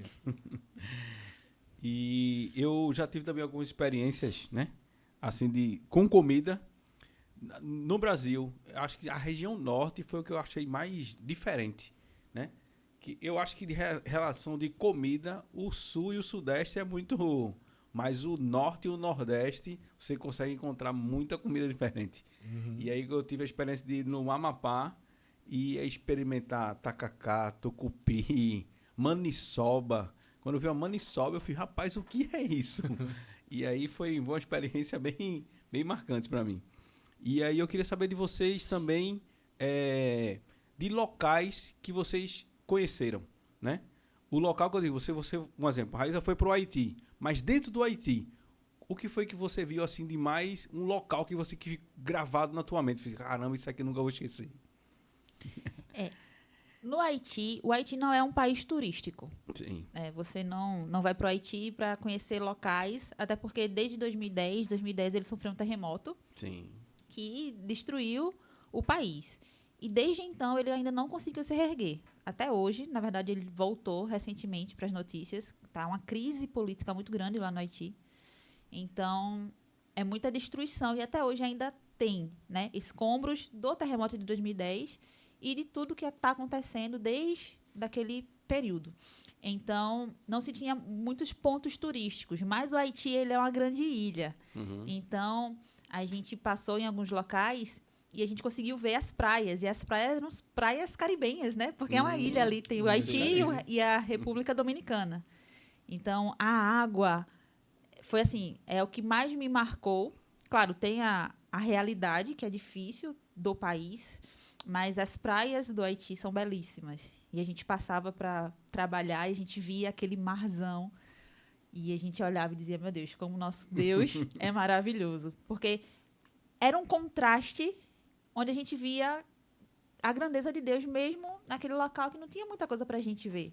E eu já tive também algumas experiências, né? Assim, com comida. No Brasil, acho que a região norte foi o que eu achei mais diferente, né? que eu acho que de relação de comida, o sul e o sudeste é muito... Mas o norte e o nordeste, você consegue encontrar muita comida diferente. E aí eu tive a experiência de ir no Amapá e experimentar tacacá, tucupi, maniçoba. Quando eu vi a maniçoba, eu falei, rapaz, o que é isso? E aí foi uma experiência bem marcante para mim. E aí eu queria saber de vocês também, de locais que vocês conheceram, né? O local que eu digo, você um exemplo, a Raíssa foi para o Haiti, mas dentro do Haiti, o que foi que você viu assim de mais, um local que você que ficou gravado na tua mente? Caramba, isso aqui eu nunca vou esquecer. No Haiti, o Haiti não é um país turístico. Sim. Você não vai para o Haiti para conhecer locais, até porque desde 2010 ele sofreu um terremoto. Sim. Que destruiu o país. E desde então ele ainda não conseguiu se reerguer. Até hoje, na verdade, ele voltou recentemente para as notícias. Está uma crise política muito grande lá no Haiti. Então, é muita destruição. E até hoje ainda tem, né, escombros do terremoto de 2010 e de tudo que está acontecendo desde aquele período. Então, não se tinha muitos pontos turísticos. Mas o Haiti ele é uma grande ilha. Então, a gente passou em alguns locais e a gente conseguiu ver as praias. E as praias eram praias caribenhas, né? Porque é uma ilha ali, tem o Haiti e a República Dominicana. Então, a água foi assim, é o que mais me marcou. Claro, tem a realidade, que é difícil, do país, mas as praias do Haiti são belíssimas. E a gente passava para trabalhar e a gente via aquele marzão. E a gente olhava e dizia, meu Deus, como o nosso Deus é maravilhoso. Porque era um contraste onde a gente via a grandeza de Deus mesmo naquele local que não tinha muita coisa para a gente ver.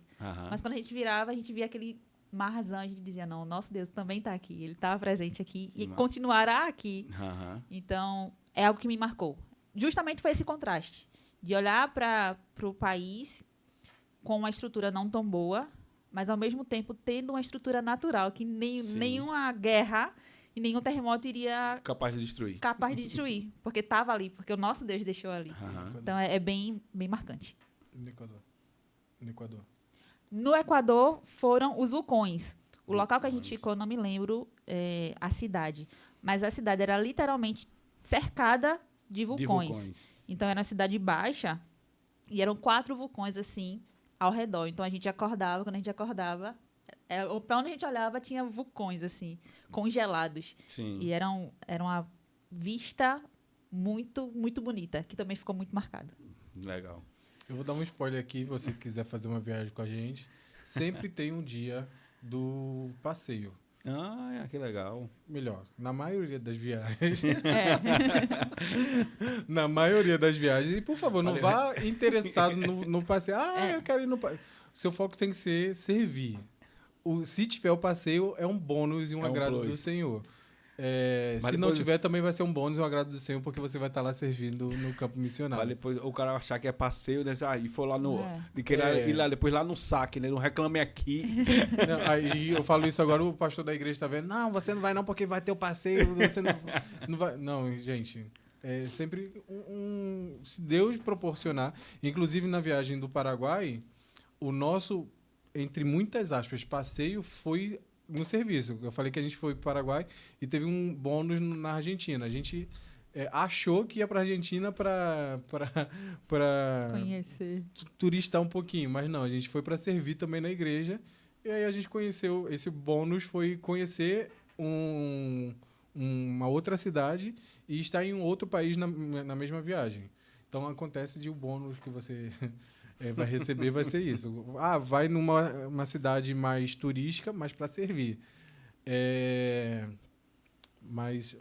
Mas quando a gente virava, a gente via aquele marzão, a gente dizia, não, o nosso Deus também está aqui, ele está presente aqui e continuará aqui. Então, é algo que me marcou. Justamente foi esse contraste, de olhar para o país com uma estrutura não tão boa, mas, ao mesmo tempo, tendo uma estrutura natural, que nenhuma guerra e nenhum terremoto iria... Capaz de destruir. Porque estava ali, porque o nosso Deus deixou ali. Então, é bem marcante. No Equador. No Equador, foram os vulcões. O local que a gente ficou, não me lembro a cidade. Mas a cidade era literalmente cercada de vulcões. Então, era uma cidade baixa e eram 4 vulcões, assim, ao redor. Então, quando a gente acordava, para onde a gente olhava, tinha vulcões, assim, congelados. Sim. E era uma vista muito, muito bonita, que também ficou muito marcada. Legal. Eu vou dar um spoiler aqui, se você quiser fazer uma viagem com a gente. Sempre tem um dia do passeio. Que legal. Melhor, na maioria das viagens. Na maioria das viagens. E, por favor, não vá interessado no passeio. Eu quero ir no passeio. Seu foco tem que ser servir. Se tiver o passeio, é um bônus e um agrado do Senhor. Se não tiver, também vai ser um bônus e um agrado do Senhor, porque você vai estar lá servindo no campo missionário. Vai depois o cara achar que é passeio, né? E for lá no... De querer ir lá, depois lá no saque, né? Não reclame aqui. Não, aí eu falo isso agora, o pastor da igreja está vendo. Não, você não vai não, porque vai ter o passeio. Você não vai... Não, gente. É sempre se Deus proporcionar. Inclusive, na viagem do Paraguai, o nosso, entre muitas aspas, passeio foi... no serviço. Eu falei que a gente foi para o Paraguai e teve um bônus na Argentina. A gente achou que ia para a Argentina para conhecer, turistar um pouquinho, mas não, a gente foi para servir também na igreja. E aí a gente conheceu, esse bônus foi conhecer uma outra cidade e estar em um outro país na mesma viagem. Então acontece de o bônus que você... vai receber, vai ser isso. Vai numa cidade mais turística, mas para servir. Mas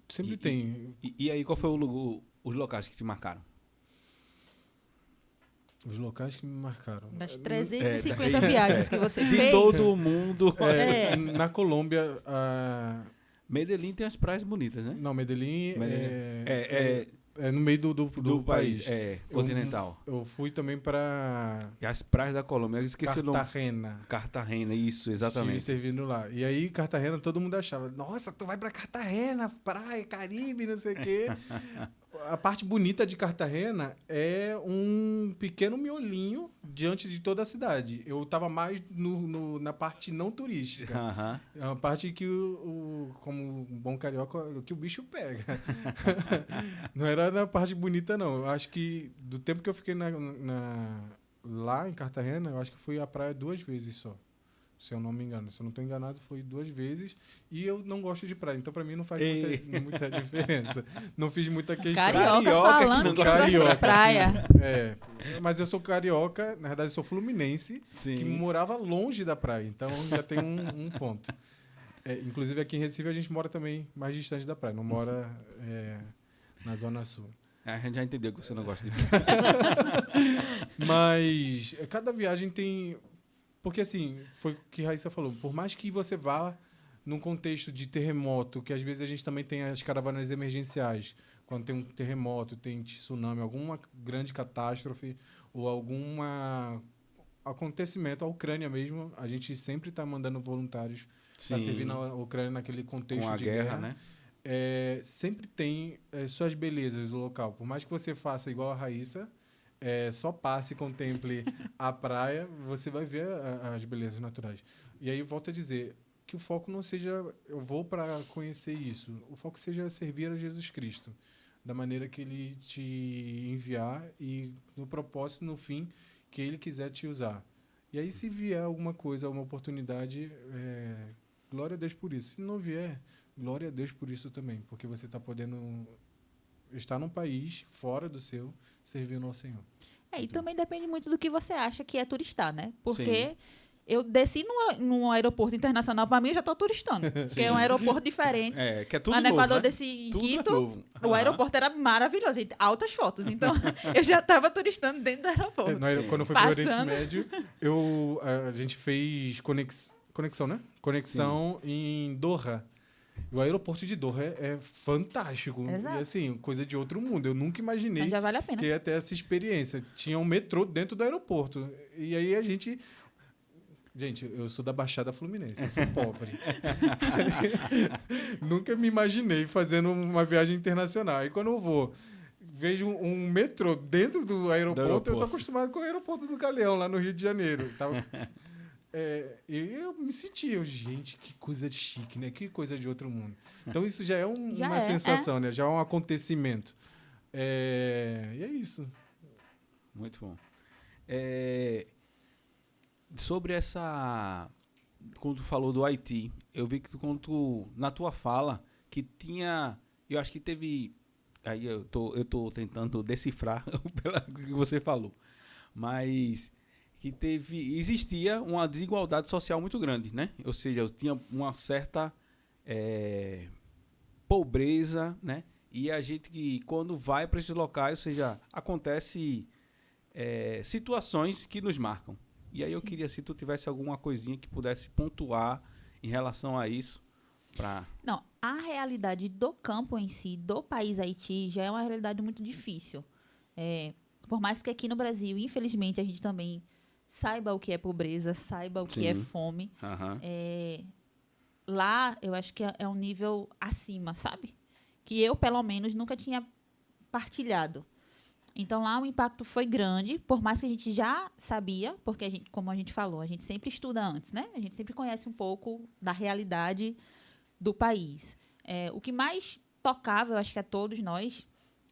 sempre tem. E aí, qual foi os locais que se marcaram? Os locais que me marcaram. Das 350 viagens que você fez. De todo mundo. Na Colômbia... Medellín tem as praias bonitas, né? Não, Medellín é no meio do país. Continental. Eu fui também para... E as praias da Colômbia, eu esqueci Cartagena. o nome. Cartagena, isso, exatamente. Estive servindo lá. E aí, Cartagena, todo mundo achava, nossa, tu vai para Cartagena, praia, Caribe, não sei o quê. a parte bonita de Cartagena é um pequeno miolinho diante de toda a cidade. Eu estava mais na parte não turística. É uma parte que, como um bom carioca, que o bicho pega. Não era na parte bonita, não. Eu acho que, do tempo que eu fiquei lá em Cartagena, eu acho que fui à praia 2 vezes só. Se eu não me engano. Se eu não estou enganado, foi 2 vezes. E eu não gosto de praia. Então, para mim, não faz muita diferença. Não fiz muita questão. Carioca falando que gosta de praia. Sim. Mas eu sou carioca. Na verdade, eu sou fluminense. Sim. Que morava longe da praia. Então, já tem um ponto. Inclusive, aqui em Recife, a gente mora também mais distante da praia. Não mora na Zona Sul. A gente já entendeu que você não gosta de praia. Mas cada viagem tem... Porque, assim, foi o que a Raíssa falou. Por mais que você vá num contexto de terremoto, que às vezes a gente também tem as caravanas emergenciais, quando tem um terremoto, tem tsunami, alguma grande catástrofe ou algum acontecimento, a Ucrânia mesmo, a gente sempre está mandando voluntários para servir na Ucrânia naquele contexto com a de guerra, né? Sempre tem suas belezas do local. Por mais que você faça igual a Raíssa, só passe e contemple a praia, você vai ver as belezas naturais. E aí, volto a dizer, que o foco não seja, eu vou para conhecer isso, o foco seja servir a Jesus Cristo, da maneira que Ele te enviar e no propósito, no fim, que Ele quiser te usar. E aí, se vier alguma coisa, uma oportunidade, glória a Deus por isso. Se não vier, glória a Deus por isso também, porque você está podendo estar num país fora do seu, servindo ao Senhor. E também depende muito do que você acha que é turistar, né? Porque Sim. eu desci num aeroporto internacional, para mim, eu já estou turistando. Porque é um aeroporto diferente. Que é tudo Mas novo, quando eu né? desci em Tudo Quito, novo. o aeroporto era maravilhoso, gente. Altas fotos. Então, eu já estava turistando dentro do aeroporto. Quando eu fui para o Oriente Médio, a gente fez conexão, né? Conexão em Doha. O aeroporto de Doha é fantástico. Exato. E assim, coisa de outro mundo. Eu nunca imaginei Então já vale a pena. que ia ter essa experiência. Tinha um metrô dentro do aeroporto. E aí a gente... Gente, eu sou da Baixada Fluminense, eu sou pobre. Nunca me imaginei fazendo uma viagem internacional. E quando eu vejo um metrô dentro do aeroporto, eu estou acostumado com o aeroporto do Galeão, lá no Rio de Janeiro. E eu me sentia, gente, que coisa de chique, né? Que coisa de outro mundo. Então, isso já é uma sensação, né? Já é um acontecimento. E é isso. Muito bom. Sobre essa... Quando tu falou do Haiti, eu vi que na tua fala, que tinha... Eu acho que teve... Aí eu tô tentando decifrar pelo que você falou. Mas... que existia uma desigualdade social muito grande, né? Ou seja, tinha uma certa pobreza, né? E a gente que, quando vai para esses locais, ou seja, acontece situações que nos marcam. E aí eu queria, se tu tivesse alguma coisinha que pudesse pontuar em relação a isso. Não, a realidade do campo em si, do país Haiti, já é uma realidade muito difícil. Por mais que aqui no Brasil, infelizmente, a gente também... saiba o que é pobreza, saiba o que é fome. Lá, eu acho que é um nível acima, sabe? Que eu, pelo menos, nunca tinha partilhado. Então, lá o impacto foi grande, por mais que a gente já sabia, porque, como a gente falou, a gente sempre estuda antes, né? A gente sempre conhece um pouco da realidade do país. O que mais tocava, eu acho que a todos nós,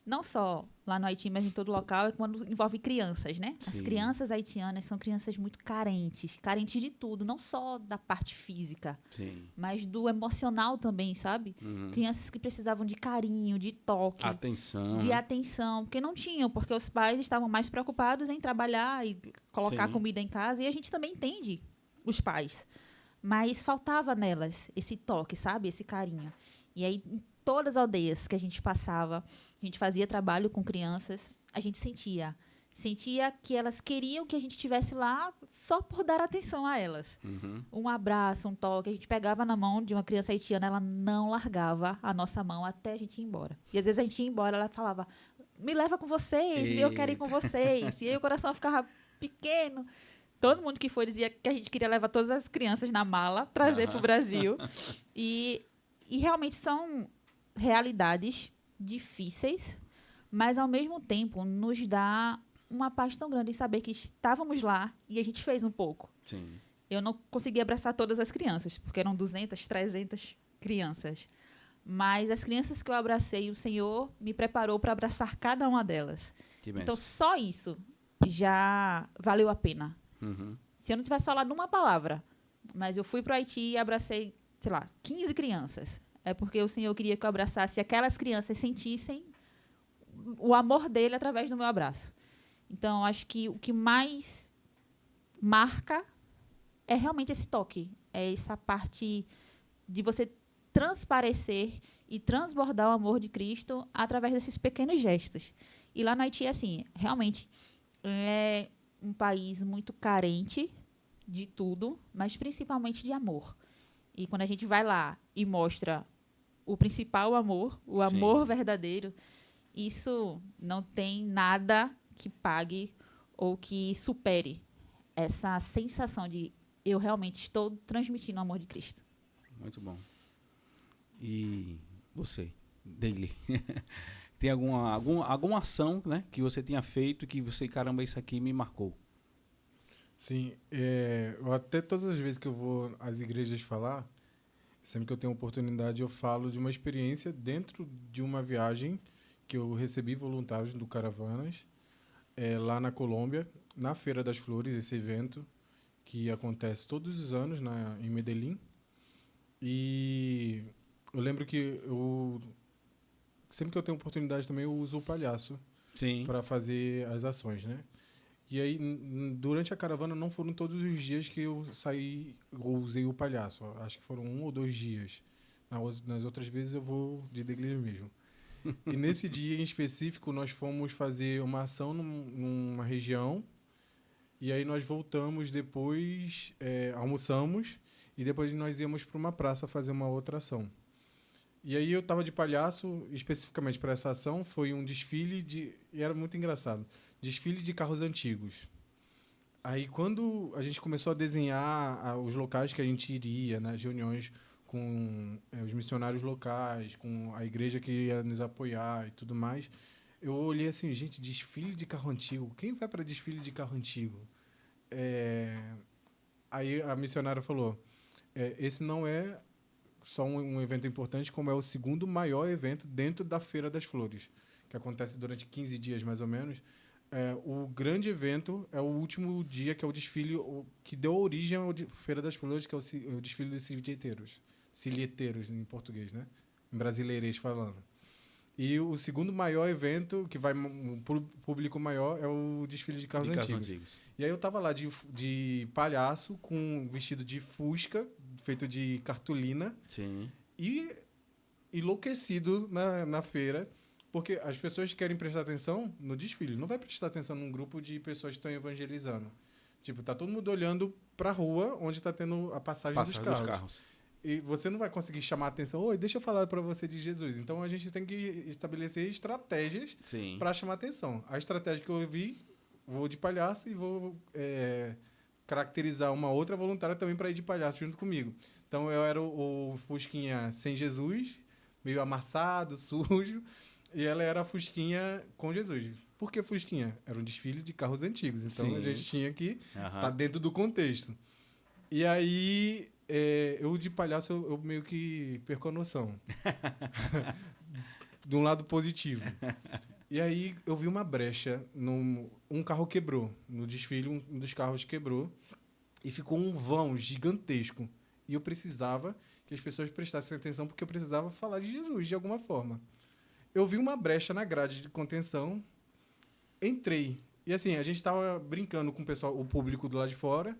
não só lá no Haiti, mas em todo local, é quando envolve crianças, né? Sim. As crianças haitianas são crianças muito carentes de tudo, não só da parte física, mas do emocional também, sabe? Uhum. Crianças que precisavam de carinho, de toque, de atenção, porque não tinham, porque os pais estavam mais preocupados em trabalhar e colocar comida em casa, e a gente também entende os pais, mas faltava nelas esse toque, sabe? Esse carinho. E aí, em todas as aldeias que a gente passava, a gente fazia trabalho com crianças, a gente sentia que elas queriam que a gente estivesse lá só por dar atenção a elas. Uhum. Um abraço, um toque. A gente pegava na mão de uma criança haitiana, ela não largava a nossa mão até a gente ir embora. E às vezes a gente ia embora, ela falava, me leva com vocês, eu quero ir com vocês. E aí o coração ficava pequeno. Todo mundo que foi dizia que a gente queria levar todas as crianças na mala, trazer para o Brasil. E realmente são realidades difíceis, mas, ao mesmo tempo, nos dá uma paz tão grande em saber que estávamos lá e a gente fez um pouco. Sim. Eu não consegui abraçar todas as crianças, porque eram 200, 300 crianças. Mas as crianças que eu abracei, o Senhor me preparou para abraçar cada uma delas. Então, só isso já valeu a pena. Uhum. Se eu não tivesse falado uma palavra, mas eu fui para o Haiti e abracei, sei lá, 15 crianças, é porque o Senhor queria que eu abraçasse e aquelas crianças sentissem o amor dele através do meu abraço. Então, acho que o que mais marca é realmente esse toque. É essa parte de você transparecer e transbordar o amor de Cristo através desses pequenos gestos. E lá no Haiti, assim, realmente é um país muito carente de tudo, mas principalmente de amor. E quando a gente vai lá e mostra o principal amor, o amor verdadeiro, isso não tem nada que pague ou que supere essa sensação de eu realmente estou transmitindo o amor de Cristo. Muito bom. E você, Daily, tem alguma ação, né, que você tenha feito que você, caramba, isso aqui me marcou? Sim, eu até todas as vezes que eu vou às igrejas falar, sempre que eu tenho oportunidade, eu falo de uma experiência dentro de uma viagem que eu recebi voluntários do Caravanas, lá na Colômbia, na Feira das Flores, esse evento que acontece todos os anos em Medellín. E eu lembro que sempre que eu tenho oportunidade também eu uso o palhaço para fazer as ações, né? E aí, durante a caravana, não foram todos os dias que eu saí ou usei o palhaço. Acho que foram 1 ou 2 dias. Nas outras vezes eu vou de igreja mesmo. E nesse dia em específico, nós fomos fazer uma ação numa região. E aí nós voltamos depois, almoçamos. E depois nós íamos para uma praça fazer uma outra ação. E aí eu estava de palhaço, especificamente para essa ação. Foi um desfile e era muito engraçado. Desfile de carros antigos. Aí, quando a gente começou a desenhar os locais que a gente iria, nas reuniões com os missionários locais, com a igreja que ia nos apoiar e tudo mais, eu olhei assim, gente, desfile de carro antigo? Quem vai para desfile de carro antigo? Aí a missionária falou, esse não é só um evento importante, como é o segundo maior evento dentro da Feira das Flores, que acontece durante 15 dias, mais ou menos. O grande evento é o último dia, que é o desfile que deu origem à Feira das Flores, que é o desfile dos cilheteiros em português, né? Em brasileirês falando. E o segundo maior evento, que vai um público maior, é o desfile de carros antigos. E aí eu tava lá de palhaço, com um vestido de fusca, feito de cartolina. Sim. E enlouquecido na feira, porque as pessoas querem prestar atenção no desfile. Não vai prestar atenção num grupo de pessoas que estão evangelizando. Tipo, tá todo mundo olhando pra rua onde tá tendo a passagem dos carros. E você não vai conseguir chamar a atenção. Oi, deixa eu falar para você de Jesus. Então, a gente tem que estabelecer estratégias para chamar a atenção. A estratégia que eu vi, vou de palhaço e vou caracterizar uma outra voluntária também para ir de palhaço junto comigo. Então, eu era o Fusquinha sem Jesus, meio amassado, sujo, e ela era a Fusquinha com Jesus. Por que Fusquinha? Era um desfile de carros antigos. Então, a gente tinha que estar dentro do contexto. E aí... eu de palhaço, eu meio que perco a noção. De um lado positivo. E aí eu vi uma brecha, um carro quebrou. No desfile, um dos carros quebrou. E ficou um vão gigantesco. E eu precisava que as pessoas prestassem atenção, porque eu precisava falar de Jesus de alguma forma. Eu vi uma brecha na grade de contenção, entrei. E assim, a gente estava brincando com o público do lado de fora.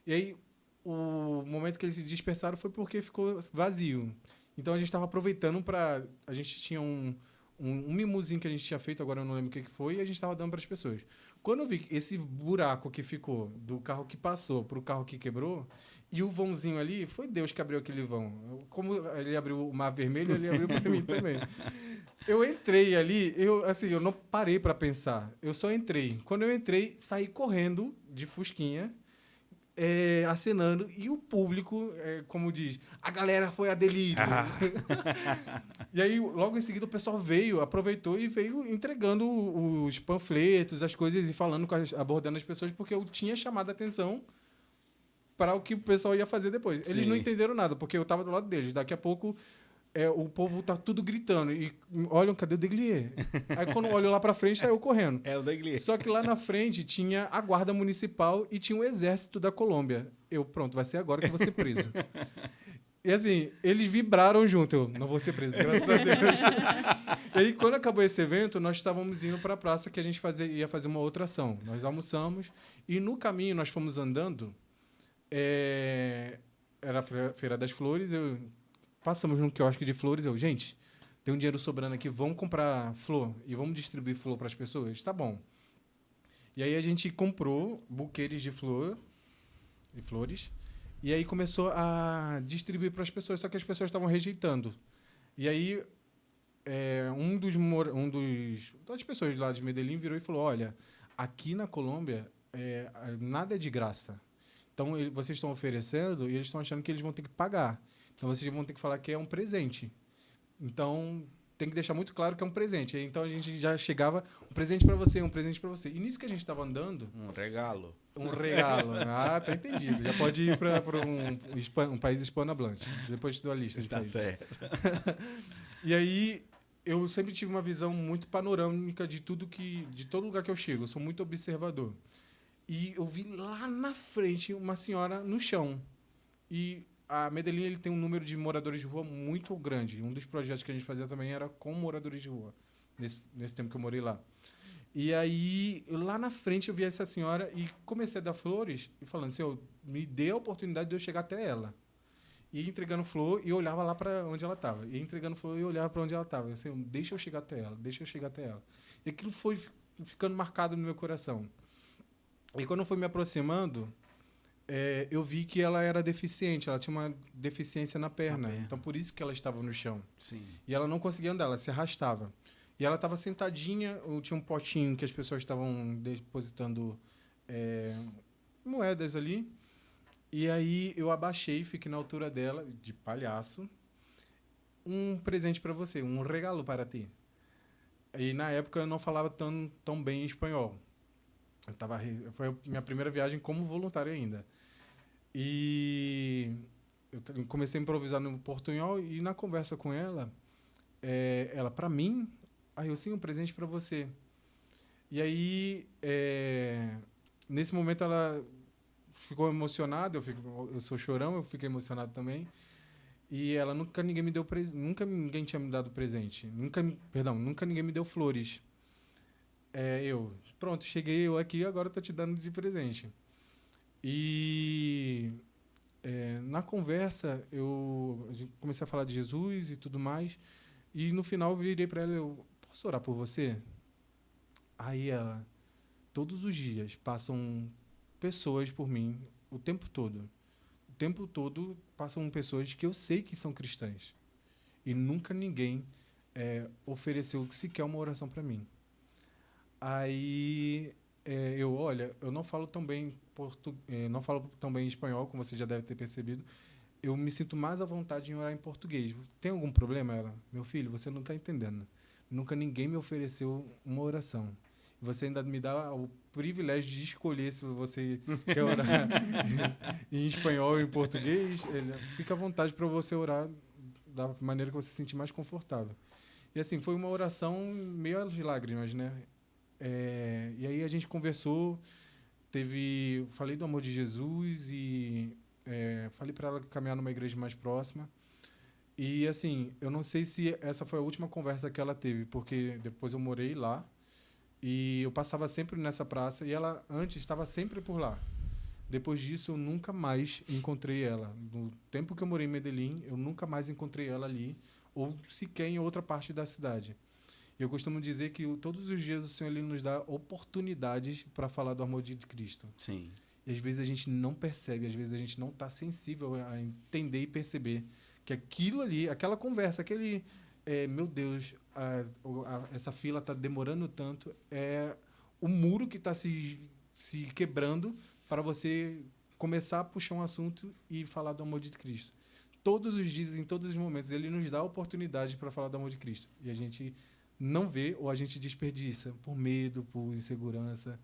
E aí... o momento que eles se dispersaram foi porque ficou vazio. Então, a gente estava aproveitando para... A gente tinha um mimozinho que a gente tinha feito, agora eu não lembro o que foi, e a gente estava dando para as pessoas. Quando eu vi esse buraco que ficou do carro que passou para o carro que quebrou, e o vãozinho ali, foi Deus que abriu aquele vão. Como ele abriu o mar vermelho, ele abriu para mim também. Eu entrei ali, eu não parei para pensar. Eu só entrei. Quando eu entrei, saí correndo de Fusquinha, acenando, e o público, como diz, a galera foi a delírio. E aí, logo em seguida, o pessoal aproveitou e veio entregando os panfletos, as coisas, e falando, abordando as pessoas, porque eu tinha chamado a atenção para o que o pessoal ia fazer depois. Eles não entenderam nada, porque eu estava do lado deles. Daqui a pouco, o povo tá tudo gritando. E olham, cadê o Deglier? Aí quando eu olho lá pra frente, saiu correndo. É o Deglier. Só que lá na frente tinha a guarda municipal e tinha o exército da Colômbia. Pronto, vai ser agora que eu vou ser preso. E assim, eles vibraram junto. Eu não vou ser preso, graças a Deus. E aí, quando acabou esse evento, nós estávamos indo para a praça que a gente ia fazer uma outra ação. Nós almoçamos e no caminho nós fomos andando. Era a Feira das Flores. Passamos num quiosque de flores. Gente, tem um dinheiro sobrando aqui, vamos comprar flor e vamos distribuir flor para as pessoas? Tá bom. E aí a gente comprou buquês de flores. E aí começou a distribuir para as pessoas, só que as pessoas estavam rejeitando. E aí das pessoas lá de Medellín virou e falou: olha, aqui na Colômbia nada é de graça. Então vocês estão oferecendo e eles estão achando que eles vão ter que pagar. Então vocês vão ter que falar que é um presente. Então tem que deixar muito claro que é um presente. Então a gente já chegava, um presente para você, um presente para você. E nisso que a gente estava andando... Um regalo. Um regalo. Ah, tá entendido. Já pode ir para um país hispanohablante. Depois te dou a lista de países. Tá certo. E aí eu sempre tive uma visão muito panorâmica de todo lugar que eu chego. Eu sou muito observador. E eu vi lá na frente uma senhora no chão. E a Medellín ele tem um número de moradores de rua muito grande. Um dos projetos que a gente fazia também era com moradores de rua, nesse tempo que eu morei lá. E aí, lá na frente, eu vi essa senhora e comecei a dar flores e falando assim, me dê a oportunidade de eu chegar até ela. E entregando flor e eu olhava lá para onde ela estava. E entregando flor e eu olhava para onde ela estava. Assim, deixa eu chegar até ela, deixa eu chegar até ela. E aquilo foi ficando marcado no meu coração. E quando eu fui me aproximando, eu vi que ela era deficiente, ela tinha uma deficiência na perna. Então, por isso que ela estava no chão. Sim. E ela não conseguia andar, ela se arrastava. E ela estava sentadinha, tinha um potinho que as pessoas estavam depositando moedas ali. E aí eu abaixei, fiquei na altura dela, de palhaço. Um presente para você, um regalo para ti. E na época eu não falava tão bem espanhol. Foi a minha primeira viagem como voluntário ainda. E eu comecei a improvisar no portunhol e na conversa com ela, ela, para mim, eu sim, um presente para você. E aí, nesse momento ela ficou emocionada, eu sou chorão, eu fiquei emocionado também. E ela nunca ninguém tinha me dado presente. Nunca ninguém me deu flores. Pronto, cheguei eu aqui, agora estou te dando de presente. E na conversa, eu comecei a falar de Jesus e tudo mais. E no final eu virei para ela, eu posso orar por você? Aí ela, todos os dias passam pessoas por mim, o tempo todo. O tempo todo passam pessoas que eu sei que são cristãs. E nunca ninguém ofereceu sequer uma oração para mim. Aí eu não falo tão bem não falo tão bem espanhol, como você já deve ter percebido. Eu me sinto mais à vontade em orar em português. Tem algum problema? Ela, meu filho, você não está entendendo. Nunca ninguém me ofereceu uma oração. Você ainda me dá o privilégio de escolher se você quer orar em espanhol ou em português. Fica à vontade para você orar da maneira que você se sentir mais confortável. E assim, foi uma oração meio às lágrimas, né? E aí a gente conversou, falei do amor de Jesus e falei para ela caminhar numa igreja mais próxima. E assim, eu não sei se essa foi a última conversa que ela teve, porque depois eu morei lá e eu passava sempre nessa praça e ela antes estava sempre por lá. Depois disso, eu nunca mais encontrei ela. No tempo que eu morei em Medellín, eu nunca mais encontrei ela ali, ou sequer em outra parte da cidade. Eu costumo dizer que todos os dias o Senhor ele nos dá oportunidades para falar do amor de Cristo. Sim. E às vezes a gente não percebe, às vezes a gente não está sensível a entender e perceber que aquilo ali, aquela conversa, meu Deus, essa fila está demorando tanto, é o muro que está se quebrando para você começar a puxar um assunto e falar do amor de Cristo. Todos os dias, em todos os momentos, ele nos dá a oportunidade para falar do amor de Cristo. E a gente não vê ou a gente desperdiça por medo, por insegurança.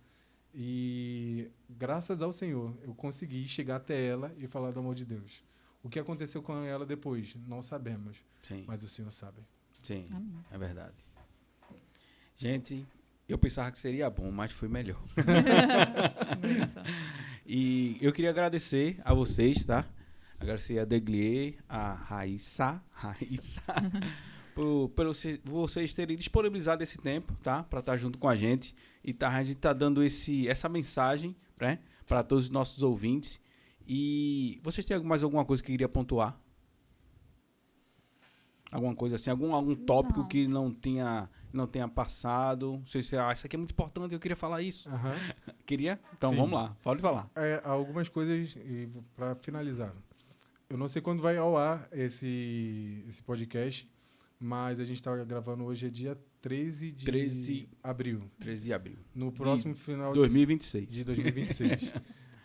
E graças ao Senhor, eu consegui chegar até ela e falar do amor de Deus. O que aconteceu com ela depois, não sabemos. Sim. Mas o Senhor sabe. Sim, é verdade. Gente, eu pensava que seria bom, mas foi melhor. E eu queria agradecer a vocês, tá? Agradecer a Deglier, a Raíssa, por vocês terem disponibilizado esse tempo, tá? Para estar junto com a gente. E a gente tá dando essa mensagem, né? Para todos os nossos ouvintes. E vocês têm mais alguma coisa que queria pontuar? Alguma coisa assim, algum tópico que não tenha passado? Não sei se isso aqui é muito importante, eu queria falar isso. Queria? Então, vamos lá, pode falar. Algumas coisas para finalizar. Eu não sei quando vai ao ar esse podcast, mas a gente está gravando hoje, é dia 13 de abril. 13 de abril. No próximo final 2026. De 2026.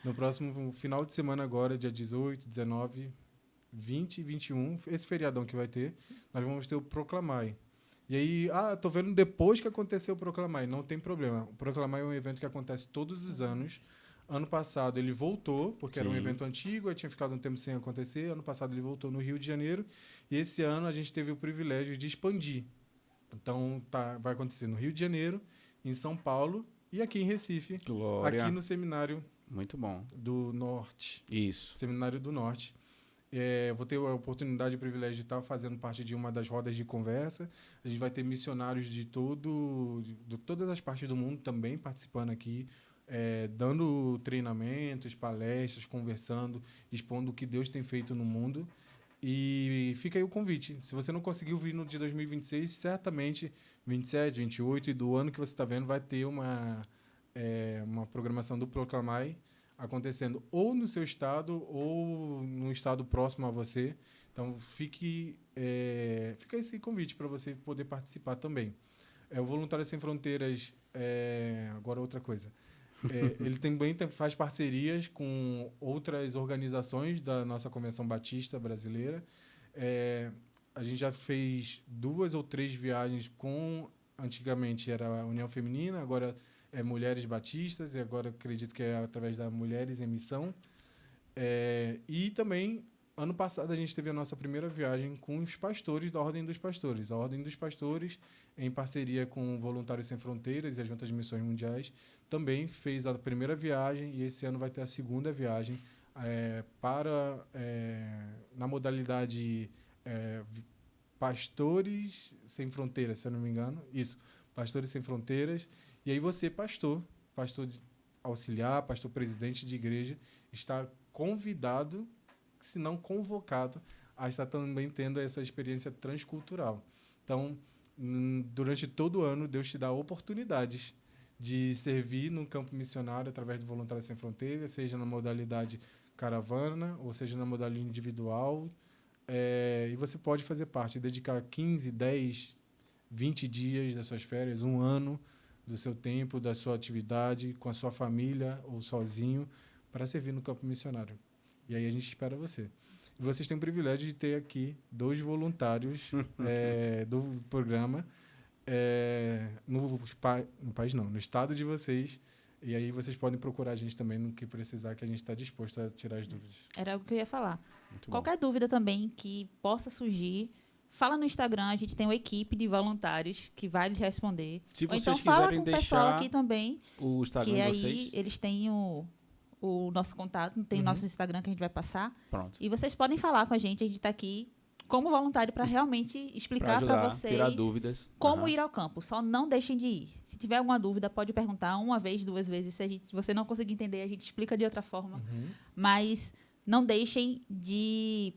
No próximo final de semana agora, dia 18, 19, 20 e 21, esse feriadão que vai ter, nós vamos ter o Proclamai. E aí, tô vendo depois que aconteceu o Proclamai. Não tem problema. O Proclamai é um evento que acontece todos os anos. Ano passado ele voltou, porque era um evento antigo, tinha ficado um tempo sem acontecer. Ano passado ele voltou no Rio de Janeiro. E esse ano a gente teve o privilégio de expandir. Então, vai acontecer no Rio de Janeiro, em São Paulo e aqui em Recife. Glória. Aqui no Seminário Muito bom. do Norte. Isso. Seminário do Norte. Vou ter a oportunidade e o privilégio de estar fazendo parte de uma das rodas de conversa. A gente vai ter missionários de todas as partes do mundo também participando aqui, dando treinamentos, palestras, conversando, expondo o que Deus tem feito no mundo. E fica aí o convite. Se você não conseguiu vir no de 2026, certamente 27, 28 e do ano que você está vendo vai ter uma programação do Proclamai acontecendo ou no seu estado ou no estado próximo a você. Então, fica esse convite para você poder participar também. O Voluntários Sem Fronteiras, agora outra coisa, ele também faz parcerias com outras organizações da nossa Convenção Batista Brasileira. A gente já fez 2 ou 3 viagens antigamente era a União Feminina, agora Mulheres Batistas, e agora acredito que é através da Mulheres em Missão. E também, ano passado, a gente teve a nossa primeira viagem com os pastores da Ordem dos Pastores. A Ordem dos Pastores, em parceria com Voluntários Sem Fronteiras e a Junta de Missões Mundiais, também fez a primeira viagem e esse ano vai ter a segunda viagem na modalidade Pastores Sem Fronteiras, se eu não me engano. Isso, Pastores Sem Fronteiras. E aí você, pastor auxiliar, pastor presidente de igreja, está convidado, se não convocado, a estar também tendo essa experiência transcultural. Então, durante todo o ano, Deus te dá oportunidades de servir no campo missionário através do Voluntários Sem Fronteiras, seja na modalidade caravana, ou seja na modalidade individual. E você pode fazer parte, dedicar 15, 10, 20 dias das suas férias, 1 ano do seu tempo, da sua atividade, com a sua família ou sozinho, para servir no campo missionário. E aí a gente espera você. E vocês têm o privilégio de ter aqui 2 voluntários do programa no país não, no estado de vocês. E aí vocês podem procurar a gente também no que precisar, que a gente está disposto a tirar as dúvidas. Era o que eu ia falar. Muito Qualquer dúvida também que possa surgir, fala no Instagram, a gente tem uma equipe de voluntários que vai lhes responder. Se ou vocês então fala quiserem com o pessoal deixar aqui também, o Instagram que de aí vocês. eles têm o nosso contato, tem o nosso Instagram que a gente vai passar. Pronto. E vocês podem falar com a gente está aqui como voluntário para realmente explicar para vocês tirar dúvidas. como ir ao campo. Só não deixem de ir. Se tiver alguma dúvida, pode perguntar 1 vez, 2 vezes. Se você não conseguir entender, a gente explica de outra forma. Mas não deixem de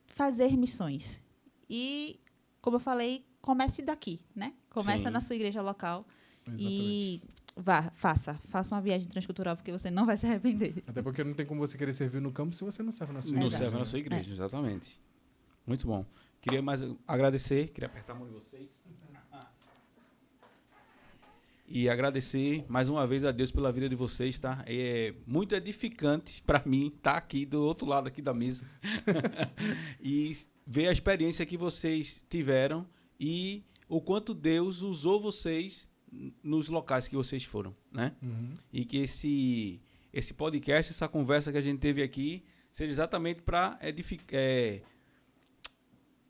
fazer missões. E, como eu falei, comece daqui, né? Começa na sua igreja local. Exatamente. E faça uma viagem transcultural, porque você não vai se arrepender. Até porque não tem como você querer servir no campo se você não serve na sua igreja. Não serve na sua igreja, exatamente. Muito bom. Queria mais agradecer, queria apertar a mão de vocês. e agradecer mais uma vez a Deus pela vida de vocês, tá? É muito edificante para mim estar aqui do outro lado aqui da mesa e ver a experiência que vocês tiveram e o quanto Deus usou vocês nos locais que vocês foram, né? E que esse podcast, essa conversa que a gente teve aqui, seja exatamente para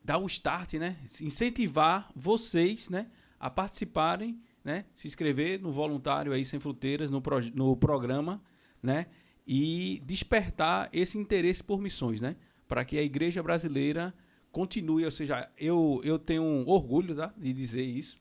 dar o start, né? Incentivar vocês, né, a participarem, né, se inscrever no Voluntário aí Sem Fronteiras, no programa, né, e despertar esse interesse por missões, né, para que a igreja brasileira continue, ou seja, eu tenho um orgulho, tá, de dizer isso,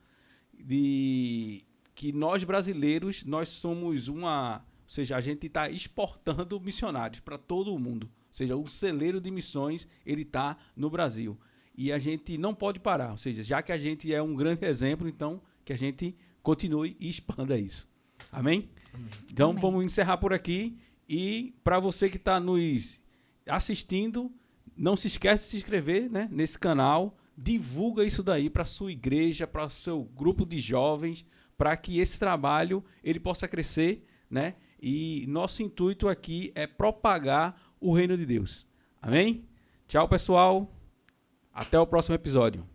de que nós brasileiros, nós somos ou seja, a gente está exportando missionários para todo o mundo, ou seja, o celeiro de missões, ele está no Brasil, e a gente não pode parar, ou seja, já que a gente é um grande exemplo, então, que a gente continue e expanda isso. Amém? Amém. Então, amém. Vamos encerrar por aqui. E para você que está nos assistindo, não se esquece de se inscrever, né, nesse canal. Divulga isso daí para a sua igreja, para o seu grupo de jovens, para que esse trabalho ele possa crescer, né? E nosso intuito aqui é propagar o reino de Deus. Amém? Tchau, pessoal. Até o próximo episódio.